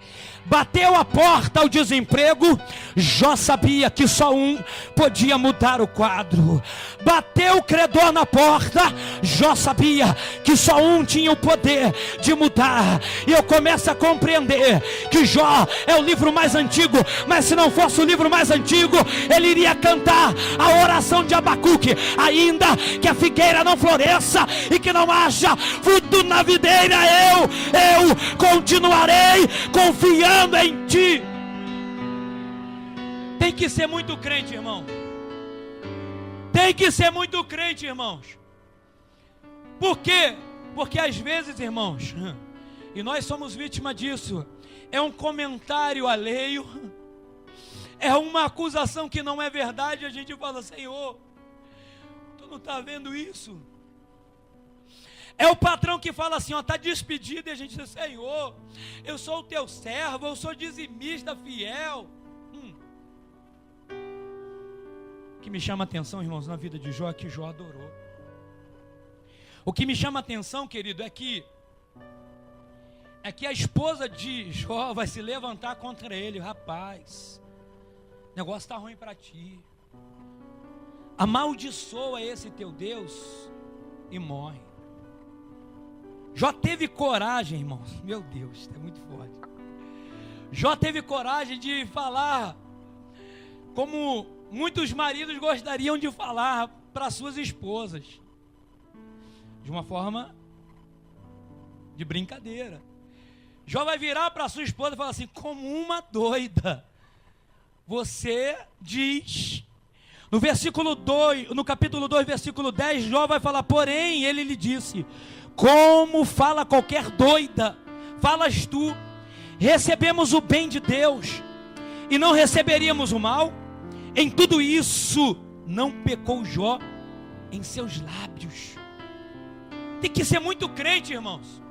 Bateu a porta ao desemprego. Jó sabia que só um podia mudar o quadro. Bateu o credor na porta. Jó sabia que só um tinha o poder de mudar. E eu começo a compreender que Jó é o livro mais antigo, mas se não fosse o livro mais antigo, ele iria cantar a oração de Abacuque: ainda que a figueira não floresça e que não haja fruto na videira, eu continuarei confiando em ti. Tem que ser muito crente, irmão. Tem que ser muito crente, irmãos. Por quê? Porque às vezes, irmãos, e nós somos vítima disso, é um comentário alheio, é uma acusação que não é verdade. A gente fala: Senhor, tu não está vendo isso? É o patrão que fala assim: ó, está despedido, e a gente diz: Senhor, eu sou o teu servo, eu sou dizimista fiel. O que me chama a atenção, irmãos, na vida de Jó é que Jó adorou. O que me chama a atenção, querido, é que a esposa de Jó vai se levantar contra ele. Rapaz, o negócio está ruim para ti, amaldiçoa esse teu Deus e morre. Jó teve coragem, irmãos, meu Deus, isso é muito forte. Jó teve coragem de falar como muitos maridos gostariam de falar para suas esposas, de uma forma de brincadeira. Jó vai virar para sua esposa e falar assim: como uma doida, você diz. No versículo 2, no capítulo 2, versículo 10, Jó vai falar: porém, ele lhe disse: como fala qualquer doida, falas tu. Recebemos o bem de Deus e não receberíamos o mal? Em tudo isso não pecou Jó em seus lábios. Tem que ser muito crente, irmãos.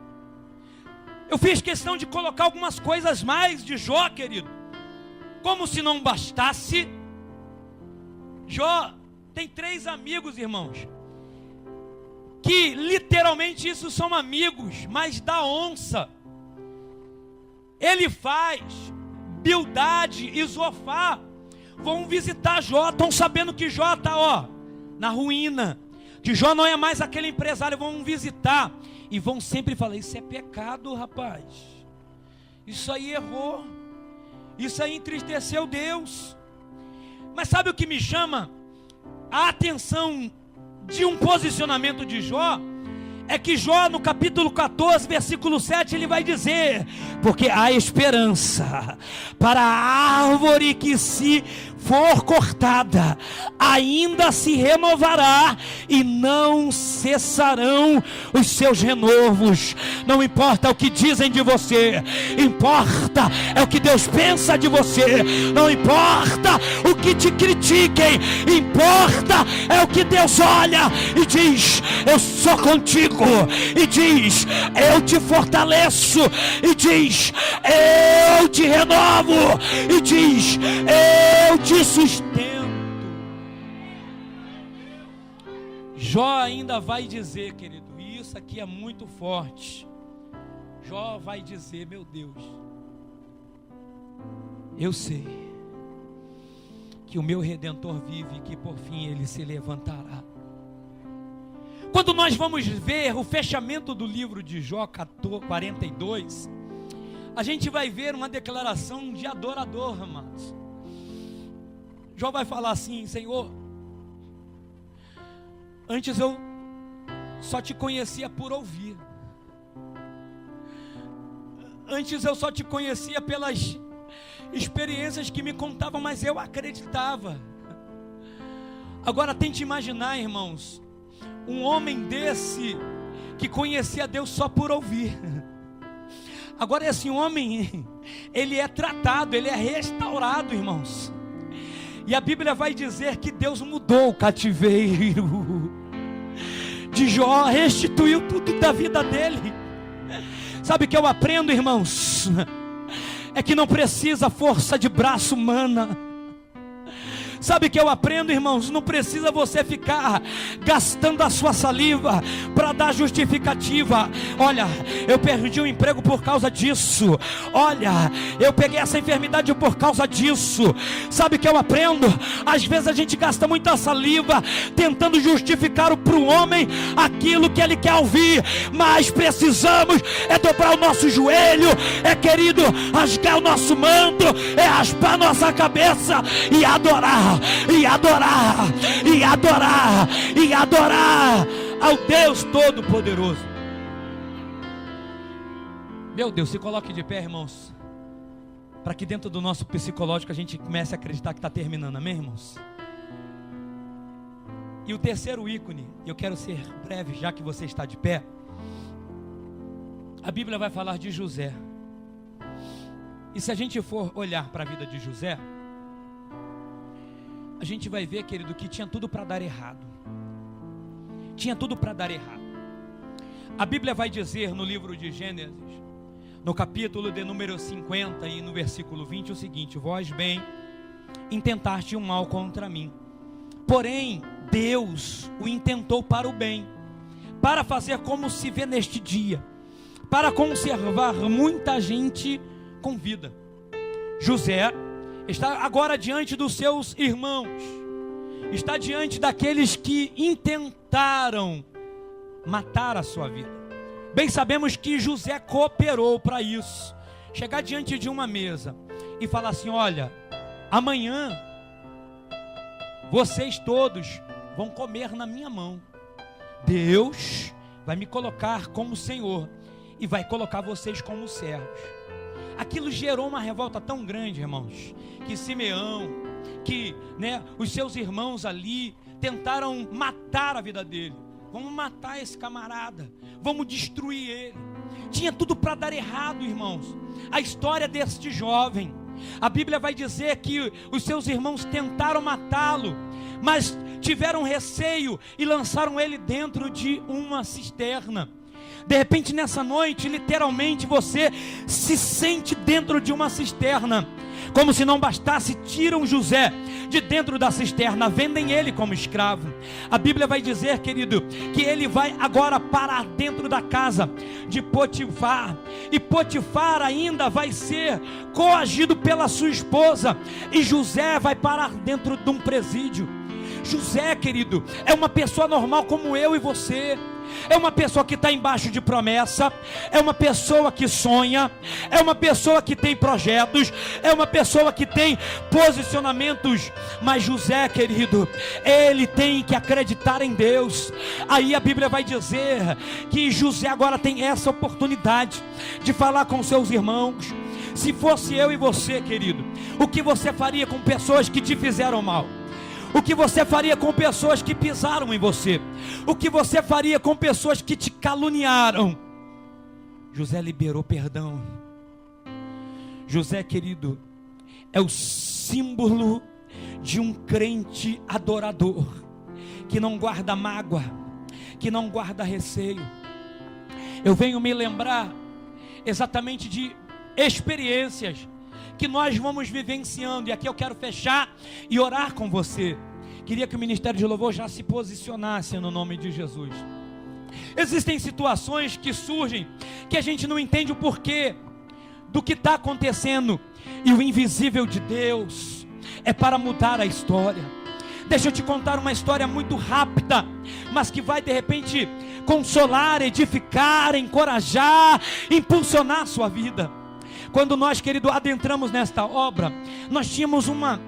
Eu fiz questão de colocar algumas coisas mais de Jó, querido. Como se não bastasse, Jó tem 3 amigos, irmãos, que literalmente isso são amigos, mas da onça. Ele faz, Bildade e Zofá vão visitar Jó, estão sabendo que Jó está na ruína, que Jó não é mais aquele empresário. Vão visitar e vão sempre falar: isso é pecado, rapaz, isso aí errou, isso aí entristeceu Deus. Mas sabe o que me chama a atenção de um posicionamento de Jó? É que Jó, no capítulo 14, versículo 7, ele vai dizer: porque há esperança para a árvore que, se for cortada, ainda se renovará e não cessarão os seus renovos. Não importa o que dizem de você, importa é o que Deus pensa de você. Não importa o que te critiquem, importa é o que Deus olha e diz: eu sou contigo. E diz: eu te fortaleço. E diz: eu te renovo. E diz: eu te sustento. Jó ainda vai dizer, querido, e isso aqui é muito forte. Jó vai dizer: meu Deus, eu sei que o meu Redentor vive e que por fim ele se levantará. Quando nós vamos ver o fechamento do livro de Jó 42, a gente vai ver uma declaração de adorador, amados. Jó vai falar assim: Senhor, antes eu só te conhecia por ouvir. Antes eu só te conhecia pelas experiências que me contavam, mas eu acreditava. Agora tente imaginar, irmãos, um homem desse que conhecia Deus só por ouvir. Agora esse homem, ele é tratado, ele é restaurado, irmãos. E a Bíblia vai dizer que Deus mudou o cativeiro de Jó, restituiu tudo da vida dele. Sabe o que eu aprendo, irmãos? É que não precisa força de braço humana. Sabe o que eu aprendo, irmãos? Não precisa você ficar gastando a sua saliva para dar justificativa. Olha, eu perdi o emprego por causa disso. Olha, eu peguei essa enfermidade por causa disso. Sabe o que eu aprendo? Às vezes a gente gasta muita saliva tentando justificar para o homem aquilo que ele quer ouvir. Mas precisamos dobrar o nosso joelho, querido, rasgar o nosso manto, raspar a nossa cabeça e adorar. E adorar, e adorar, e adorar ao Deus Todo-Poderoso. Meu Deus, se coloque de pé, irmãos, para que dentro do nosso psicológico a gente comece a acreditar que está terminando, amém, irmãos? E o terceiro ícone, eu quero ser breve, já que você está de pé. A Bíblia vai falar de José. E se a gente for olhar para a vida de José, a gente vai ver, querido, que tinha tudo para dar errado. Tinha tudo para dar errado. A Bíblia vai dizer no livro de Gênesis, no capítulo de número 50 e no versículo 20 o seguinte: vós bem intentaste o mal contra mim, porém Deus o intentou para o bem, para fazer como se vê neste dia, para conservar muita gente com vida. José está agora diante dos seus irmãos, está diante daqueles que intentaram matar a sua vida. Bem sabemos que José cooperou para isso. Chegar diante de uma mesa e falar assim: olha, amanhã vocês todos vão comer na minha mão. Deus vai me colocar como Senhor e vai colocar vocês como servos. Aquilo gerou uma revolta tão grande, irmãos, que Simeão, os seus irmãos ali tentaram matar a vida dele. Vamos matar esse camarada, vamos destruir ele. Tinha tudo para dar errado, irmãos. A história deste jovem, a Bíblia vai dizer que os seus irmãos tentaram matá-lo, mas tiveram receio e lançaram ele dentro de uma cisterna. De repente nessa noite, literalmente você se sente dentro de uma cisterna. Como se não bastasse, tiram José de dentro da cisterna, vendem ele como escravo. A Bíblia vai dizer, querido, que ele vai agora parar dentro da casa de Potifar. E Potifar ainda vai ser coagido pela sua esposa. E José vai parar dentro de um presídio. José, querido, é uma pessoa normal como eu e você. É uma pessoa que está embaixo de promessa, é uma pessoa que sonha, é uma pessoa que tem projetos, é uma pessoa que tem posicionamentos. Mas José, querido, ele tem que acreditar em Deus. Aí a Bíblia vai dizer que José agora tem essa oportunidade de falar com seus irmãos. Se fosse eu e você, querido, o que você faria com pessoas que te fizeram mal? O que você faria com pessoas que pisaram em você? O que você faria com pessoas que te caluniaram? José liberou perdão. José, querido, é o símbolo de um crente adorador, que não guarda mágoa, que não guarda receio. Eu venho me lembrar exatamente de experiências que nós vamos vivenciando, e aqui eu quero fechar e orar com você. Queria que o Ministério de Louvor já se posicionasse no nome de Jesus. Existem situações que surgem, que a gente não entende o porquê do que está acontecendo, e o invisível de Deus é para mudar a história. Deixa eu te contar uma história muito rápida, mas que vai de repente consolar, edificar, encorajar, impulsionar a sua vida. Quando nós, querido, adentramos nesta obra, nós tínhamos uma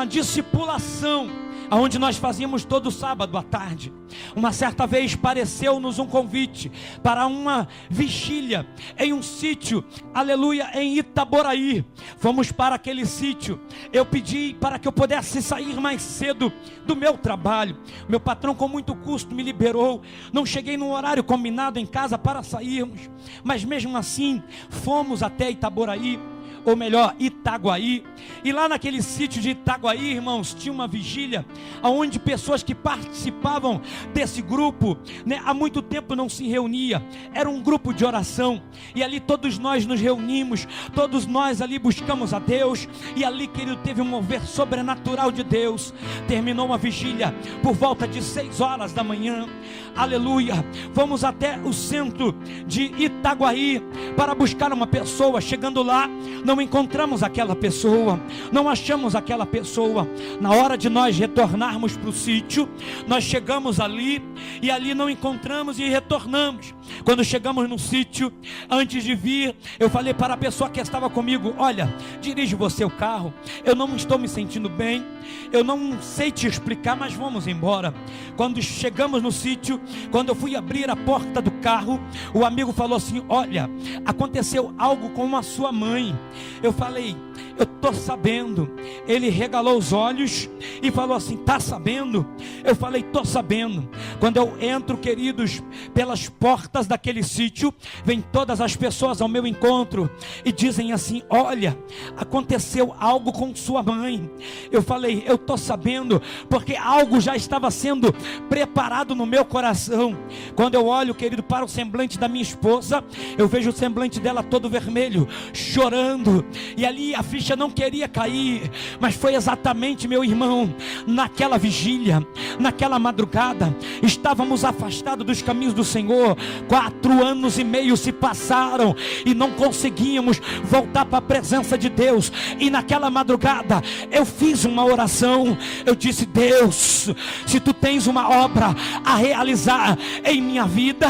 discipulação, onde nós fazíamos todo sábado à tarde. Uma certa vez pareceu-nos um convite para uma vigília em um sítio, aleluia, em Itaboraí. Fomos para aquele sítio. Eu pedi para que eu pudesse sair mais cedo do meu trabalho. Meu patrão, com muito custo, me liberou. Não cheguei no horário combinado em casa para sairmos, mas mesmo assim fomos até Itaboraí, ou melhor, Itaguaí. E lá naquele sítio de Itaguaí, irmãos, tinha uma vigília, onde pessoas que participavam desse grupo, há muito tempo não se reunia. Era um grupo de oração, e ali todos nós nos reunimos, todos nós ali buscamos a Deus, e ali, querido, teve um mover sobrenatural de Deus. Terminou uma vigília por volta de 6 horas da manhã, aleluia. Vamos até o centro de Itaguaí para buscar uma pessoa. Chegando lá, não encontramos aquela pessoa, não achamos aquela pessoa. Na hora de nós retornarmos para o sítio, nós chegamos ali, e ali não encontramos e retornamos. Quando chegamos no sítio, antes de vir, eu falei para a pessoa que estava comigo: olha, dirige você o carro, eu não estou me sentindo bem, eu não sei te explicar, mas vamos embora. Quando chegamos no sítio, quando eu fui abrir a porta do carro, o amigo falou assim: olha, aconteceu algo com a sua mãe. Eu falei: eu estou sabendo. Ele regalou os olhos e falou assim: está sabendo? Eu falei: estou sabendo. Quando eu entro, queridos, pelas portas daquele sítio, vem todas as pessoas ao meu encontro e dizem assim: olha, aconteceu algo com sua mãe. Eu falei: eu estou sabendo, porque algo já estava sendo preparado no meu coração. Quando eu olho, querido, para o semblante da minha esposa, eu vejo o semblante dela todo vermelho, chorando, e ali a ficha não queria cair. Mas foi exatamente, meu irmão, naquela vigília, naquela madrugada, estávamos afastados dos caminhos do Senhor. 4 anos e meio se passaram e não conseguíamos voltar para a presença de Deus. E naquela madrugada eu fiz uma oração. Eu disse: Deus, se tu tens uma obra a realizar em minha vida,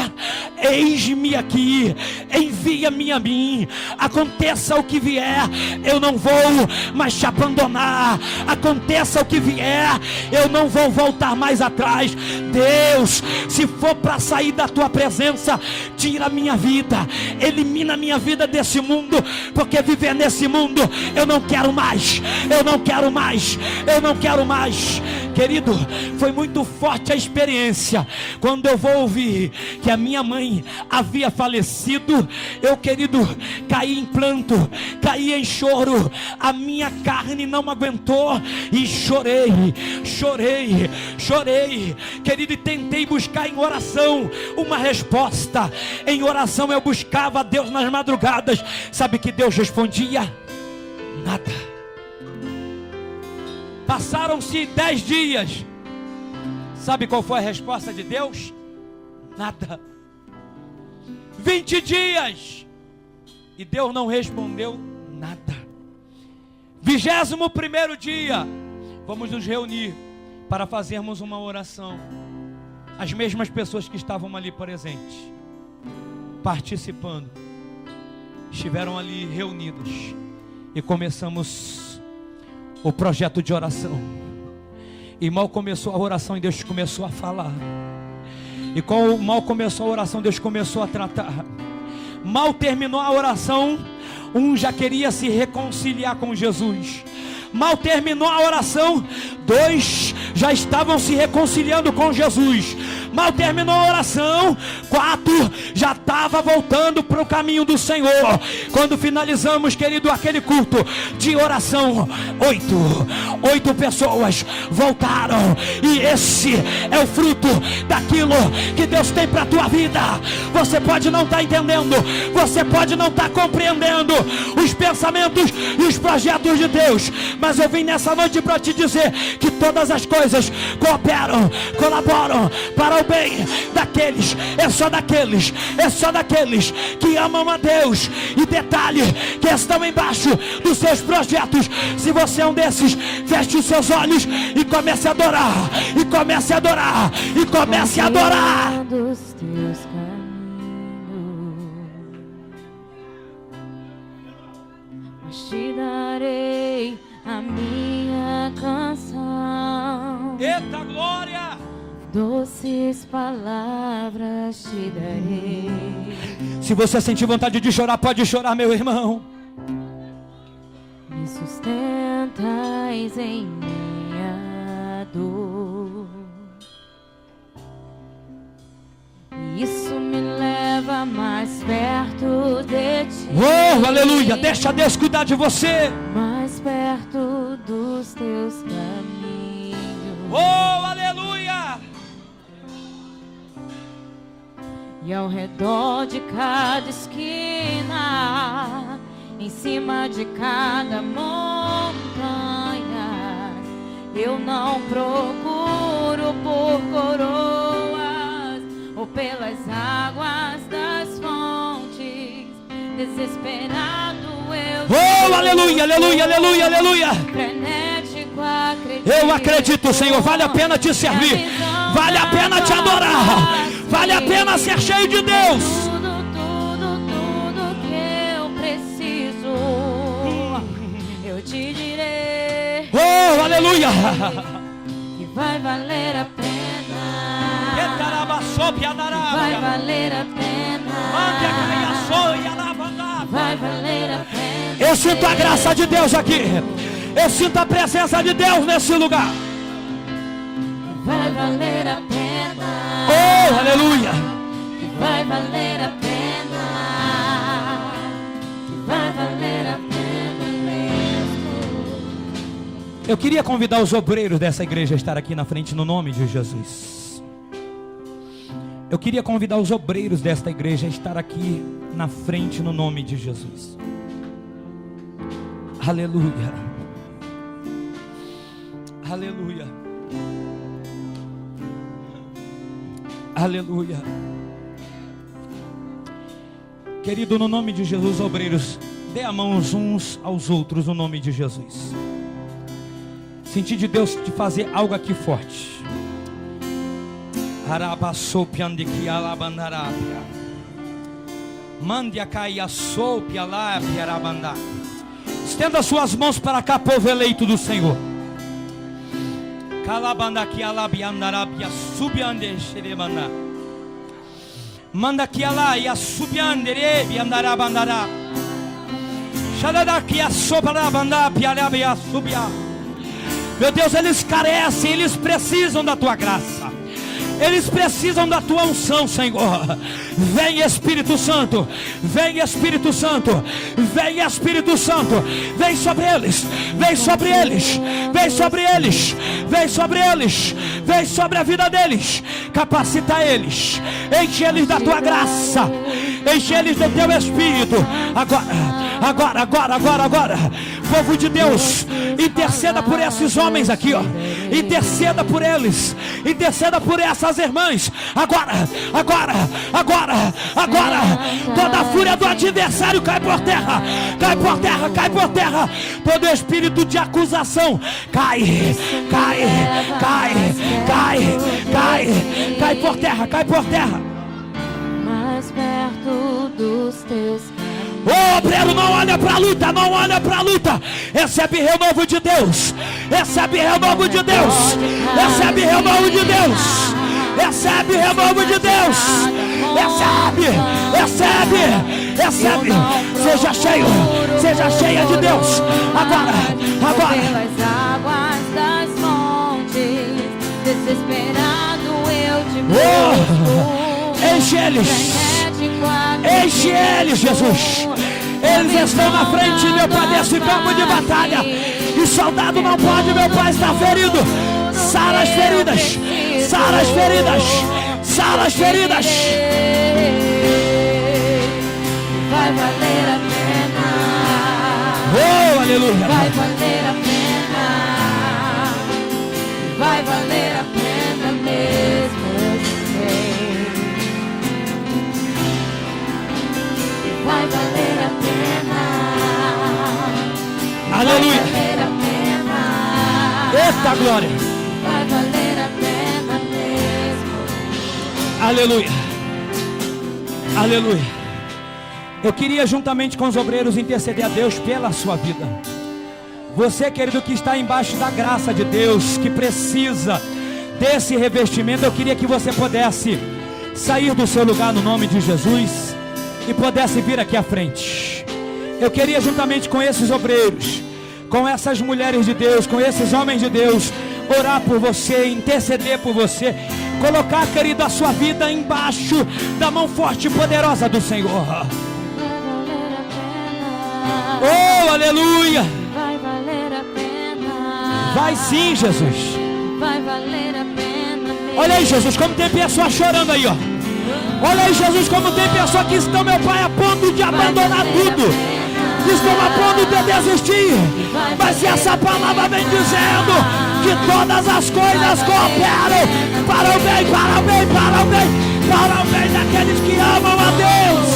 eis-me aqui, envia-me a mim. Aconteça o que vier, eu não vou mais te abandonar. Aconteça o que vier, eu não vou voltar mais atrás. Deus, se for para sair da tua presença, tira a minha vida, elimina a minha vida desse mundo, porque viver nesse mundo eu não quero mais, eu não quero mais, eu não quero mais. Querido, foi muito forte a experiência quando eu vou ouvir que a minha mãe havia falecido. Eu, querido, caí em pranto, caí em choro, a minha carne não aguentou e chorei, chorei, chorei, querido, e tentei buscar em oração uma resposta. Em oração eu buscava a Deus nas madrugadas. Sabe que Deus respondia? Nada. Passaram-se 10 dias. Sabe qual foi a resposta de Deus? Nada. 20 dias e Deus não respondeu nada. 21º dia, vamos nos reunir para fazermos uma oração. As mesmas pessoas que estavam ali presentes, participando, estiveram ali reunidas, e começamos o projeto de oração. E mal começou a oração e Deus começou a falar. E quando mal começou a oração, Deus começou a tratar. Mal terminou a oração, um já queria se reconciliar com Jesus. Mal terminou a oração, 2 já estavam se reconciliando com Jesus. Mal terminou a oração, 4 já estava voltando para o caminho do Senhor. Quando finalizamos, querido, aquele culto de oração, 8 pessoas voltaram. E esse é o fruto daquilo que Deus tem para a tua vida. Você pode não estar entendendo, você pode não estar compreendendo os pensamentos e os projetos de Deus, mas eu vim nessa noite para te dizer que todas as coisas cooperam, colaboram para o bem daqueles, é só daqueles que amam a Deus. E detalhe, que estão embaixo dos seus projetos. Se você é um desses, feche os seus olhos e comece a adorar, e comece a adorar, e comece a adorar. Dos teus caminhos, mas te darei a minha canção. Eita glória! Doces palavras te darei. Se você sentir vontade de chorar, pode chorar, meu irmão. Me sustentais em minha dor. Isso me leva mais perto de ti. Oh, aleluia! Deixa Deus cuidar de você. Mais perto dos teus caminhos. Oh, aleluia! E ao redor de cada esquina, em cima de cada montanha, eu não procuro por coroas ou pelas águas das fontes. Desesperado eu Oh, aleluia, aleluia, aleluia, aleluia. frenético acredito. Eu acredito, Senhor, vale a pena te servir, vale a pena te adorar, vale a pena ser cheio de Deus. Tudo que eu preciso, eu te direi. Oh, aleluia. Que vai valer a pena. Vai valer a pena. Vai valer a pena. Eu sinto a graça de Deus aqui. Eu sinto a presença de Deus nesse lugar. Vai valer a pena. Oh, aleluia. Vai valer a pena. Vai valer a pena mesmo. Eu queria convidar os obreiros dessa igreja a estar aqui na frente no nome de Jesus. Eu queria convidar os obreiros desta igreja a estar aqui na frente no nome de Jesus. Aleluia. Aleluia. Aleluia. Querido, no nome de Jesus, obreiros, dê a mão uns aos outros no nome de Jesus. Senti de Deus te fazer algo aqui forte. Estenda suas mãos para cá, povo eleito do Senhor. Manda que lá e a subiandere biandara bandara. Xadada que a sopra banda piaraba e a subia. Meu Deus, eles carecem, eles precisam da tua graça. Eles precisam da tua unção, Senhor. Vem Espírito Santo. Vem Espírito Santo. Vem Espírito Santo. Vem sobre eles. Vem sobre eles. Vem sobre eles. Vem sobre eles. Vem sobre a vida deles. Capacita eles. Enche eles da tua graça. Enche eles do teu Espírito. Agora. Povo de Deus, interceda por esses homens aqui, ó. Interceda por eles. Interceda por essas irmãs. Agora. Toda a fúria do adversário cai por terra. Cai por terra. Todo espírito de acusação cai por terra. Mais perto dos teus caminhos. Ô obreiro, não olha para a luta, recebe renovo de Deus, recebe renovo de Deus. Seja cheia de Deus. Agora. Pelas águas das fontes, desesperado eu te busco. Enche eles, Jesus. Eles estão na frente, meu Pai, desse campo de batalha. E soldado não pode, meu Pai, estar ferido. Sara as feridas. Vai valer a pena. Oh, aleluia. Vai valer a pena. aleluia. valer a pena. Eita glória. Vai valer a pena mesmo. Aleluia. Aleluia. Eu queria juntamente com os obreiros interceder a Deus pela sua vida. Você, querido, que está embaixo da graça de Deus, que precisa desse revestimento, eu queria que você pudesse sair do seu lugar no nome de Jesus e pudesse vir aqui à frente. Eu queria juntamente com esses obreiros, com essas mulheres de Deus, com esses homens de Deus, orar por você, interceder por você, colocar, querido, a sua vida embaixo da mão forte e poderosa do Senhor. Vai valer a pena. Oh, aleluia. Vai valer a pena. Vai sim, Jesus. Vai valer a pena mesmo. Olha aí, Jesus, como tem pessoas chorando aí, ó. Olha aí, Jesus, como tem pessoas que estão, meu Pai, a ponto de abandonar tudo, que estão a ponto de desistir. Mas essa palavra vem dizendo que todas as coisas cooperam para o bem, para o bem, para o bem, para o bem daqueles que amam a Deus.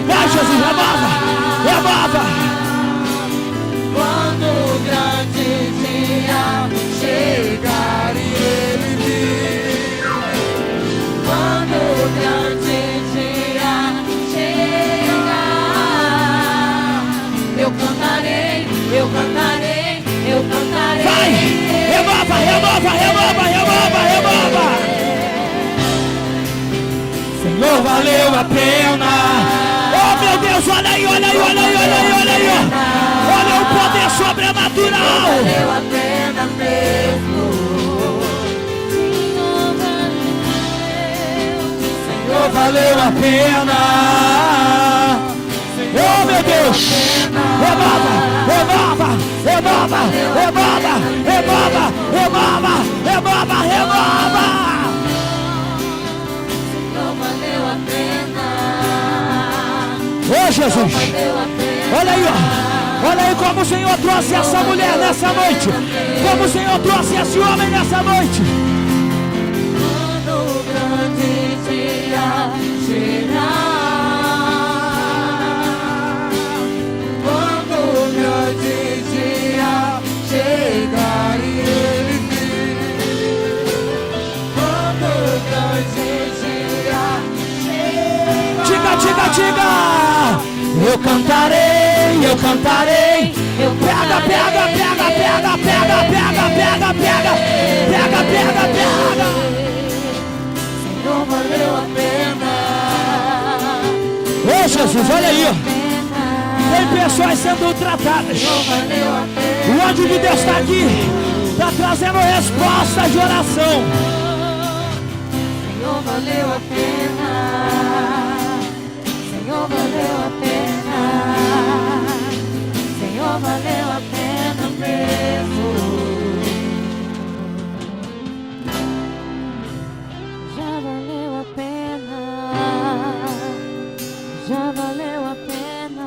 Vai, Jesus, renova, renova. Quando o grande dia chegar e ele vir, quando o grande dia chegar, eu cantarei, eu cantarei, eu cantarei. Vai, renova, renova, renova, renova, renova. Senhor, valeu a pena. Oh, meu Deus, olha aí, olha aí, olha aí, olha aí, olha aí, ó. Olha o poder sobrenatural. Valeu a pena mesmo. Senhor, valeu a pena. Oh, meu Deus. Renova, renova, renova, renova, renova, renova, renova, renova. Senhor, valeu a pena. Oh, Jesus. Valeu a pena. Olha aí, ó. Olha aí como o Senhor trouxe essa mulher nessa noite. Como o Senhor trouxe esse homem nessa noite. Quando o grande dia chegar, quando o grande dia chegar e ele vir, quando o grande dia chegar, Diga, diga, diga. Eu cantarei, eu cantarei. eu Pega, pega, pega, pega, pega, pega, pega, pega, pega, pega, pega. Senhor, valeu a pena. Ô Jesus, olha aí, ó. Tem pessoas sendo tratadas. Senhor, valeu a pena. O anjo de Deus está aqui, está trazendo respostas de oração. Senhor, valeu a pena. Senhor, valeu a pena. Senhor, valeu a pena mesmo. Já valeu a pena. Já valeu a pena.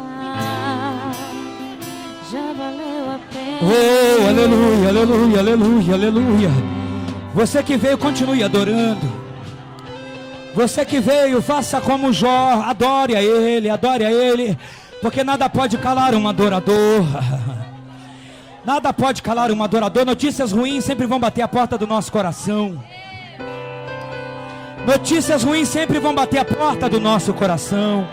Já valeu a pena. Oh, aleluia, aleluia, aleluia, aleluia. Você que veio, continue adorando. Você que veio, faça como Jó, adore a Ele, porque nada pode calar um adorador. Nada pode calar um adorador. Notícias ruins sempre vão bater a porta do nosso coração. Notícias ruins sempre vão bater a porta do nosso coração.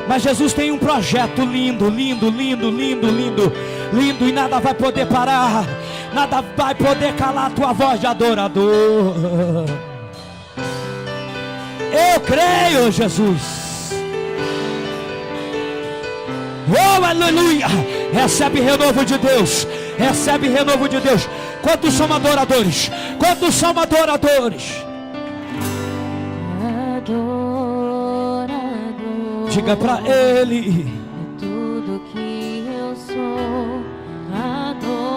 Mas Jesus tem um projeto lindo, lindo, lindo, lindo, lindo, lindo, e nada vai poder parar, nada vai poder calar a tua voz de adorador. Eu creio, Jesus. Oh, aleluia. Recebe renovo de Deus. Recebe renovo de Deus. Quantos são adoradores? Quantos são adoradores? Adorador. Diga pra Ele. É tudo que eu sou. Adorador.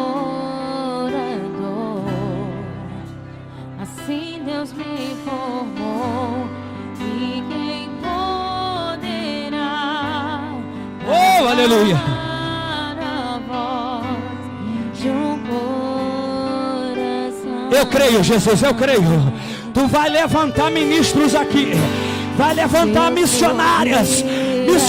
Assim Deus me formou. E quem poderá? Oh, aleluia. A voz de um coração. Eu creio, Jesus, eu creio. Tu vai levantar ministros aqui. Vai levantar missionárias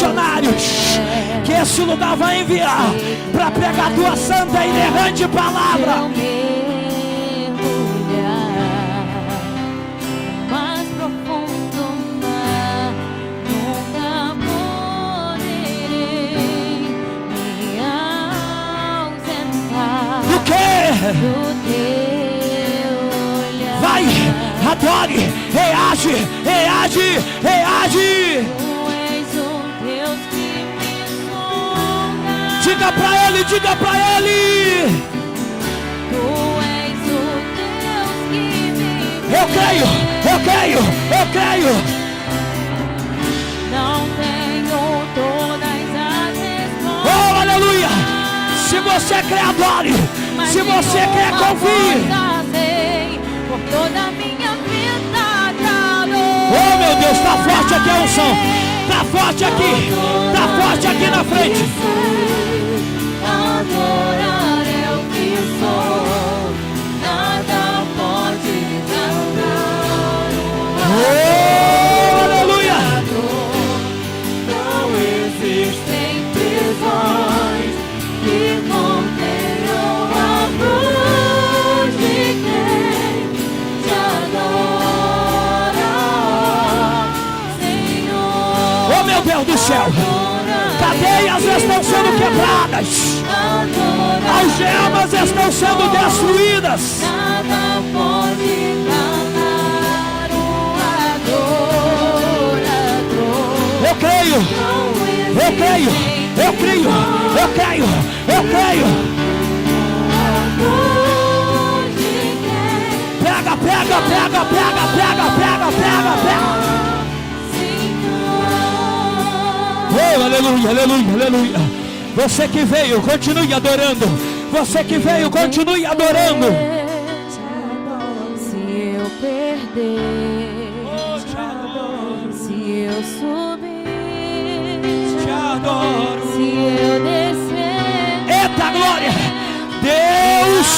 missionários que esse lugar vai enviar para pregar a tua santa e inerrante palavra. Mais profundo mar, nunca poderei me ausentar Do que? do teu olhar. Vai, adore, reage, reage, reage. Tu és o Deus que me sonda. Diga pra ele, diga pra ele. Tu és o Deus que me Eu creio, eu creio, eu creio. Não tenho todas as respostas. Oh, aleluia. Se você crê, adore. Mas Se você quer, uma confie. coisa sei, por toda a minha vida te adoro. Oh, meu Deus, tá forte aqui a unção. Tá forte aqui. Tá forte aqui na frente. Adorar é o que sou, nada pode dar. Oh, aleluia. Não existem prisões que contenham a luz de quem te adora, Senhor. Oh, meu Deus do céu. Cadeias estão sendo quebradas. Algemas estão sendo destruídas. Nada pode calar o adorador. Eu creio, eu creio, eu creio, eu creio, eu creio. Pega, pega, pega, pega, pega, pega, pega, pega. Oh, aleluia, aleluia, aleluia. Você que veio, continue adorando. Você que veio, continue adorando. Se eu perder, se eu subir, Te adoro. se eu descer, Eita glória! Deus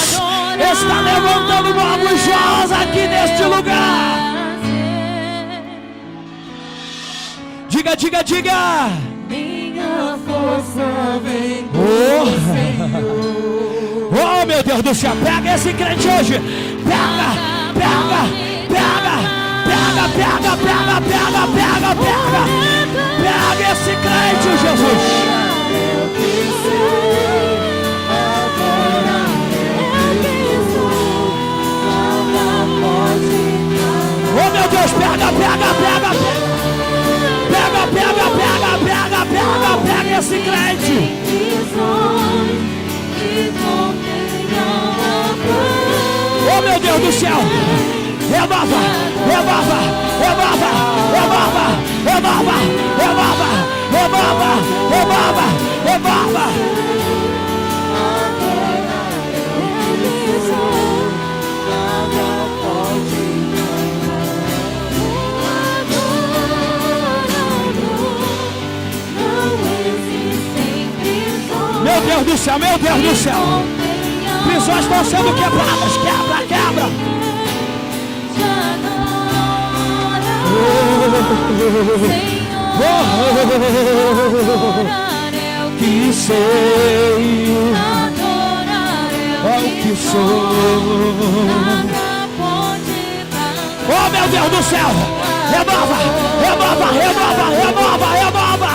está levantando novos jovens aqui neste lugar. Diga, diga, diga. Minha força vem Oh, meu Deus do céu, pega esse crente hoje. Pega, pega, pega, pega, pega, pega, pega, pega, pega. Pega esse crente, Jesus. Oh, meu Deus, pega, pega, pega, pega. Pega, pega, pega, pega, pega, pega esse crente. Oh, meu Deus do céu. Renova, renova, renova, renova, renova, renova, renova, renova, renova. Meu Deus do céu, meu Deus do céu. Prisões estão sendo quebradas. Quebra, quebra. Que sei, o que sou. Oh, meu Deus do céu. Renova, renova, renova, renova, renova.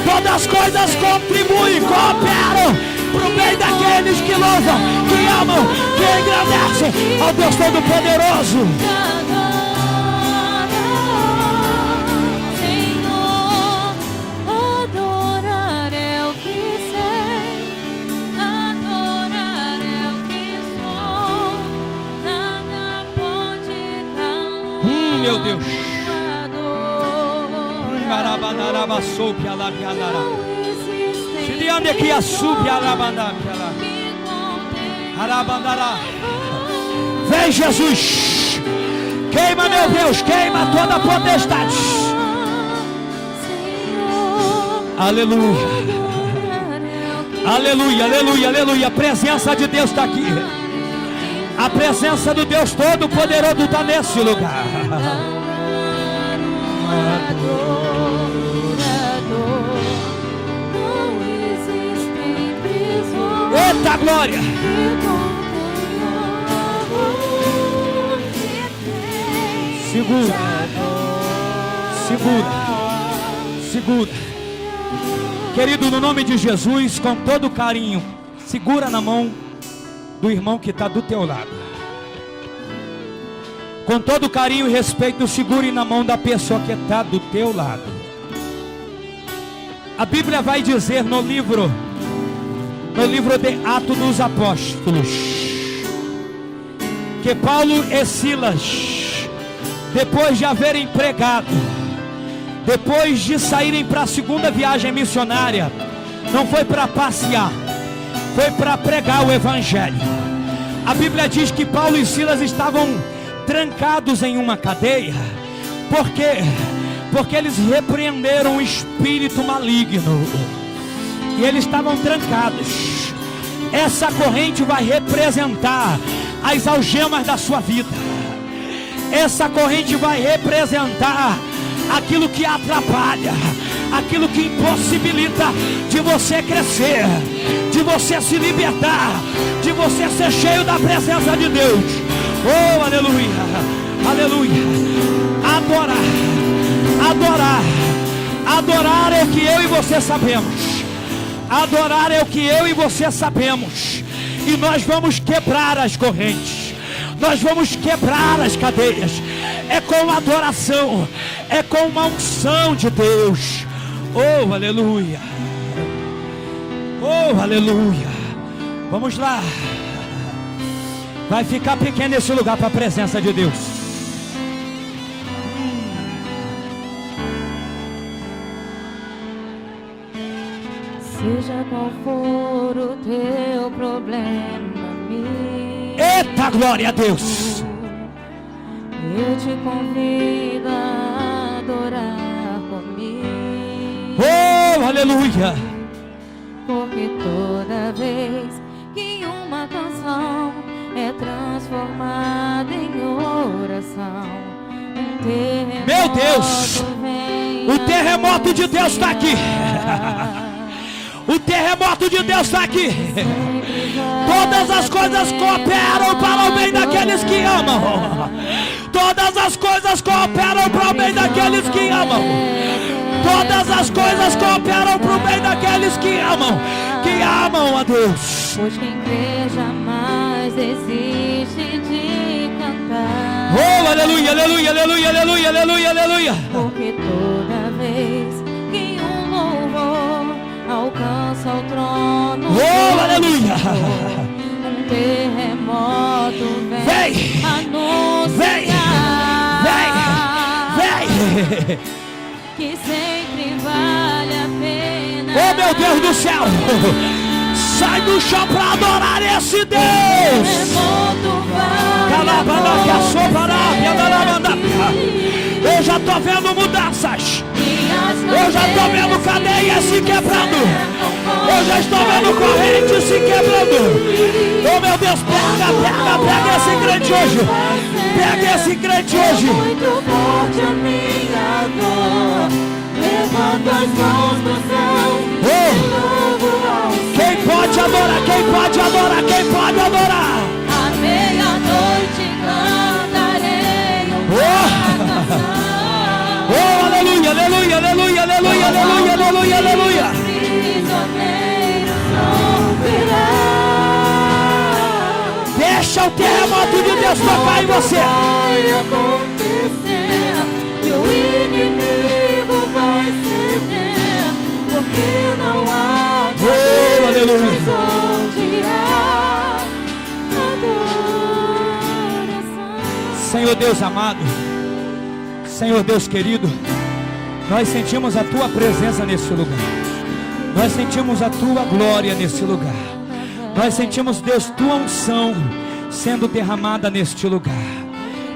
Todas as coisas contribuem, cooperam para o bem daqueles que louvam, que amam, que engrandecem ao Deus Todo-Poderoso. Senhor, adorar é o que sei, adorar é o que sou, nada pode calar. Meu Deus. Vem, Jesus. Queima, meu Deus, queima toda a potestade. Aleluia. Aleluia, aleluia, aleluia. A presença de Deus está aqui. A presença do Deus Todo-Poderoso está nesse lugar. Adorador. Eita glória! Segura, segura, segura. Querido, no nome de Jesus, com todo carinho, segura na mão do irmão que está do teu lado. Com todo carinho e respeito, segure na mão da pessoa que está do teu lado. A Bíblia vai dizer no livro de Atos dos Apóstolos, que Paulo e Silas, depois de haverem pregado, depois de saírem para a segunda viagem missionária, não foi para passear, foi para pregar o evangelho. A Bíblia diz que Paulo e Silas estavam trancados em uma cadeia. Por quê? Porque eles repreenderam o espírito maligno e eles estavam trancados. Essa corrente vai representar as algemas da sua vida. Essa corrente vai representar aquilo que atrapalha, aquilo que impossibilita de você crescer, de você se libertar, de você ser cheio da presença de Deus. Oh, aleluia, aleluia. Adorar, adorar, adorar é o que eu e você sabemos. Adorar é o que eu e você sabemos. E nós vamos quebrar as correntes, nós vamos quebrar as cadeias. É com adoração, é com uma unção de Deus. Oh, aleluia. Oh, aleluia. Vamos lá. Vai ficar pequeno esse lugar para a presença de Deus. Seja qual for o teu problema, eita glória a Deus. Eu te convido a adorar comigo. Oh, aleluia. Porque toda vez que uma canção é transformada em oração, um terremoto, meu Deus, o terremoto de Deus está aqui. O terremoto de Deus está aqui. Todas as coisas cooperam para o bem daqueles que amam. Todas as coisas cooperam para o bem daqueles que amam. Todas as coisas cooperam para o bem daqueles que amam a Deus. Pois quem crê jamais desiste de cantar. Oh, aleluia, aleluia, aleluia, aleluia, aleluia, aleluia. Porque toda vez que um louvor alcança o trono, oh, aleluia, um terremoto vem anunciar, vem, que sempre vale a pena. Oh, meu Deus do céu, sai do chão para adorar esse Deus. Eu já estou vendo mudanças. Eu já estou vendo cadeias se quebrando. Eu já estou vendo correntes se quebrando. Oh, meu Deus, pega esse crente hoje. Pega esse crente hoje. Muito forte a minha dor. Levanta as mãos no céu. Quem pode adorar? Quem pode adorar? Quem pode adorar? À meia-noite cantarei uma canção. Oh, aleluia, aleluia, aleluia, aleluia, aleluia, aleluia, aleluia. Deixa o terremoto de Deus tocar em você. Vai acontecer, e o inimigo vai ceder, porque não há oh, aleluia. onde há adoração. Senhor Deus amado, Senhor Deus querido, nós sentimos a Tua presença nesse lugar. Nós sentimos a Tua glória nesse lugar. Nós sentimos, Deus, Tua unção sendo derramada neste lugar.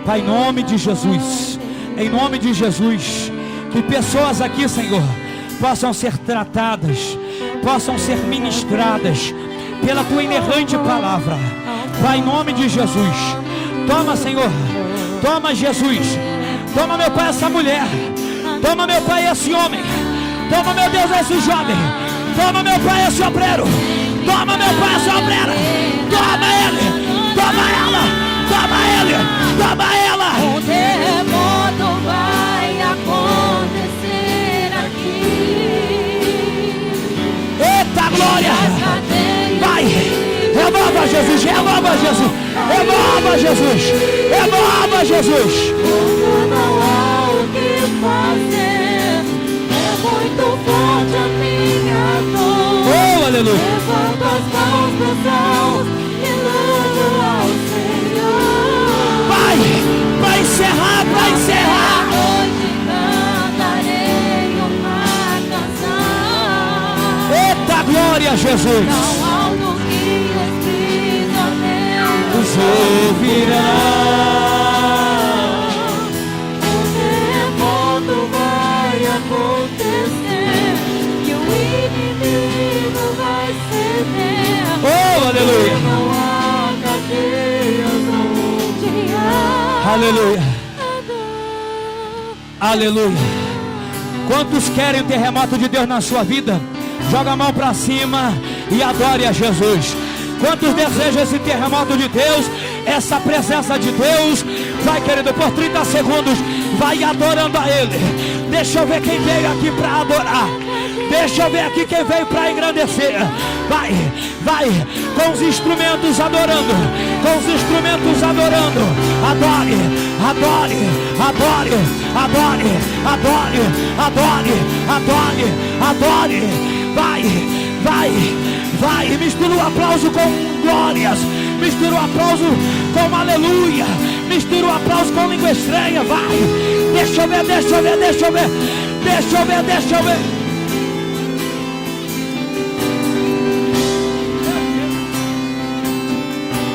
Pai, em nome de Jesus, em nome de Jesus, que pessoas aqui, Senhor, possam ser tratadas, possam ser ministradas pela Tua inerrante palavra. Pai, em nome de Jesus, toma, Senhor, toma, Jesus, toma, meu Pai, essa mulher, toma, meu Pai, esse homem, toma, meu Deus, esse jovem, toma, meu Pai, esse obreiro. Toma, meu pai, essa obreira. Toma ele. Toma ela. Toma ele. Toma ela. Um terremoto vai acontecer aqui. Eita glória. Vai. Remova Jesus. Remova Jesus. Remova Jesus. Remova Jesus. Quando não há o que fazer, é muito forte a minha dor. Oh, aleluia. Levanto as mãos pros céus e louvo ao Senhor. Vai. Pra encerrar, pra encerrar. Hoje cantarei uma canção. Eita glória, Jesus. Tão alto que os prisioneiros Os ouvirão. Um terremoto vai acontecer e o inimigo vai ceder. Oh, aleluia. Não há cadeias onde há Aleluia. dor. Aleluia. Quantos querem o terremoto de Deus na sua vida? Joga a mão para cima e adore a Jesus. Quantos desejam esse terremoto de Deus, essa presença de Deus? Vai, querido, por 30 segundos, vai adorando a Ele. Deixa eu ver quem veio aqui para adorar. Deixa eu ver aqui quem veio para engrandecer. Vai, vai, com os instrumentos adorando. Com os instrumentos adorando. Adore, adore, adore, adore, adore, adore, adore, adore. Vai, vai, vai. Mistura o aplauso com glórias. Mistura o aplauso com aleluia. Mistura o aplauso com língua estranha. Vai. Deixa eu ver, deixa eu ver, deixa eu ver. Deixa eu ver, deixa eu ver.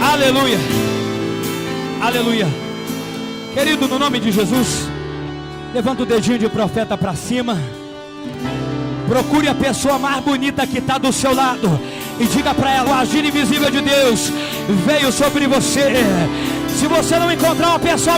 Aleluia. Aleluia. Querido, no nome de Jesus, levanta o dedinho de profeta para cima. Procure a pessoa mais bonita que está do seu lado e diga para ela: o agir invisível de Deus veio sobre você. Se você não encontrar uma pessoa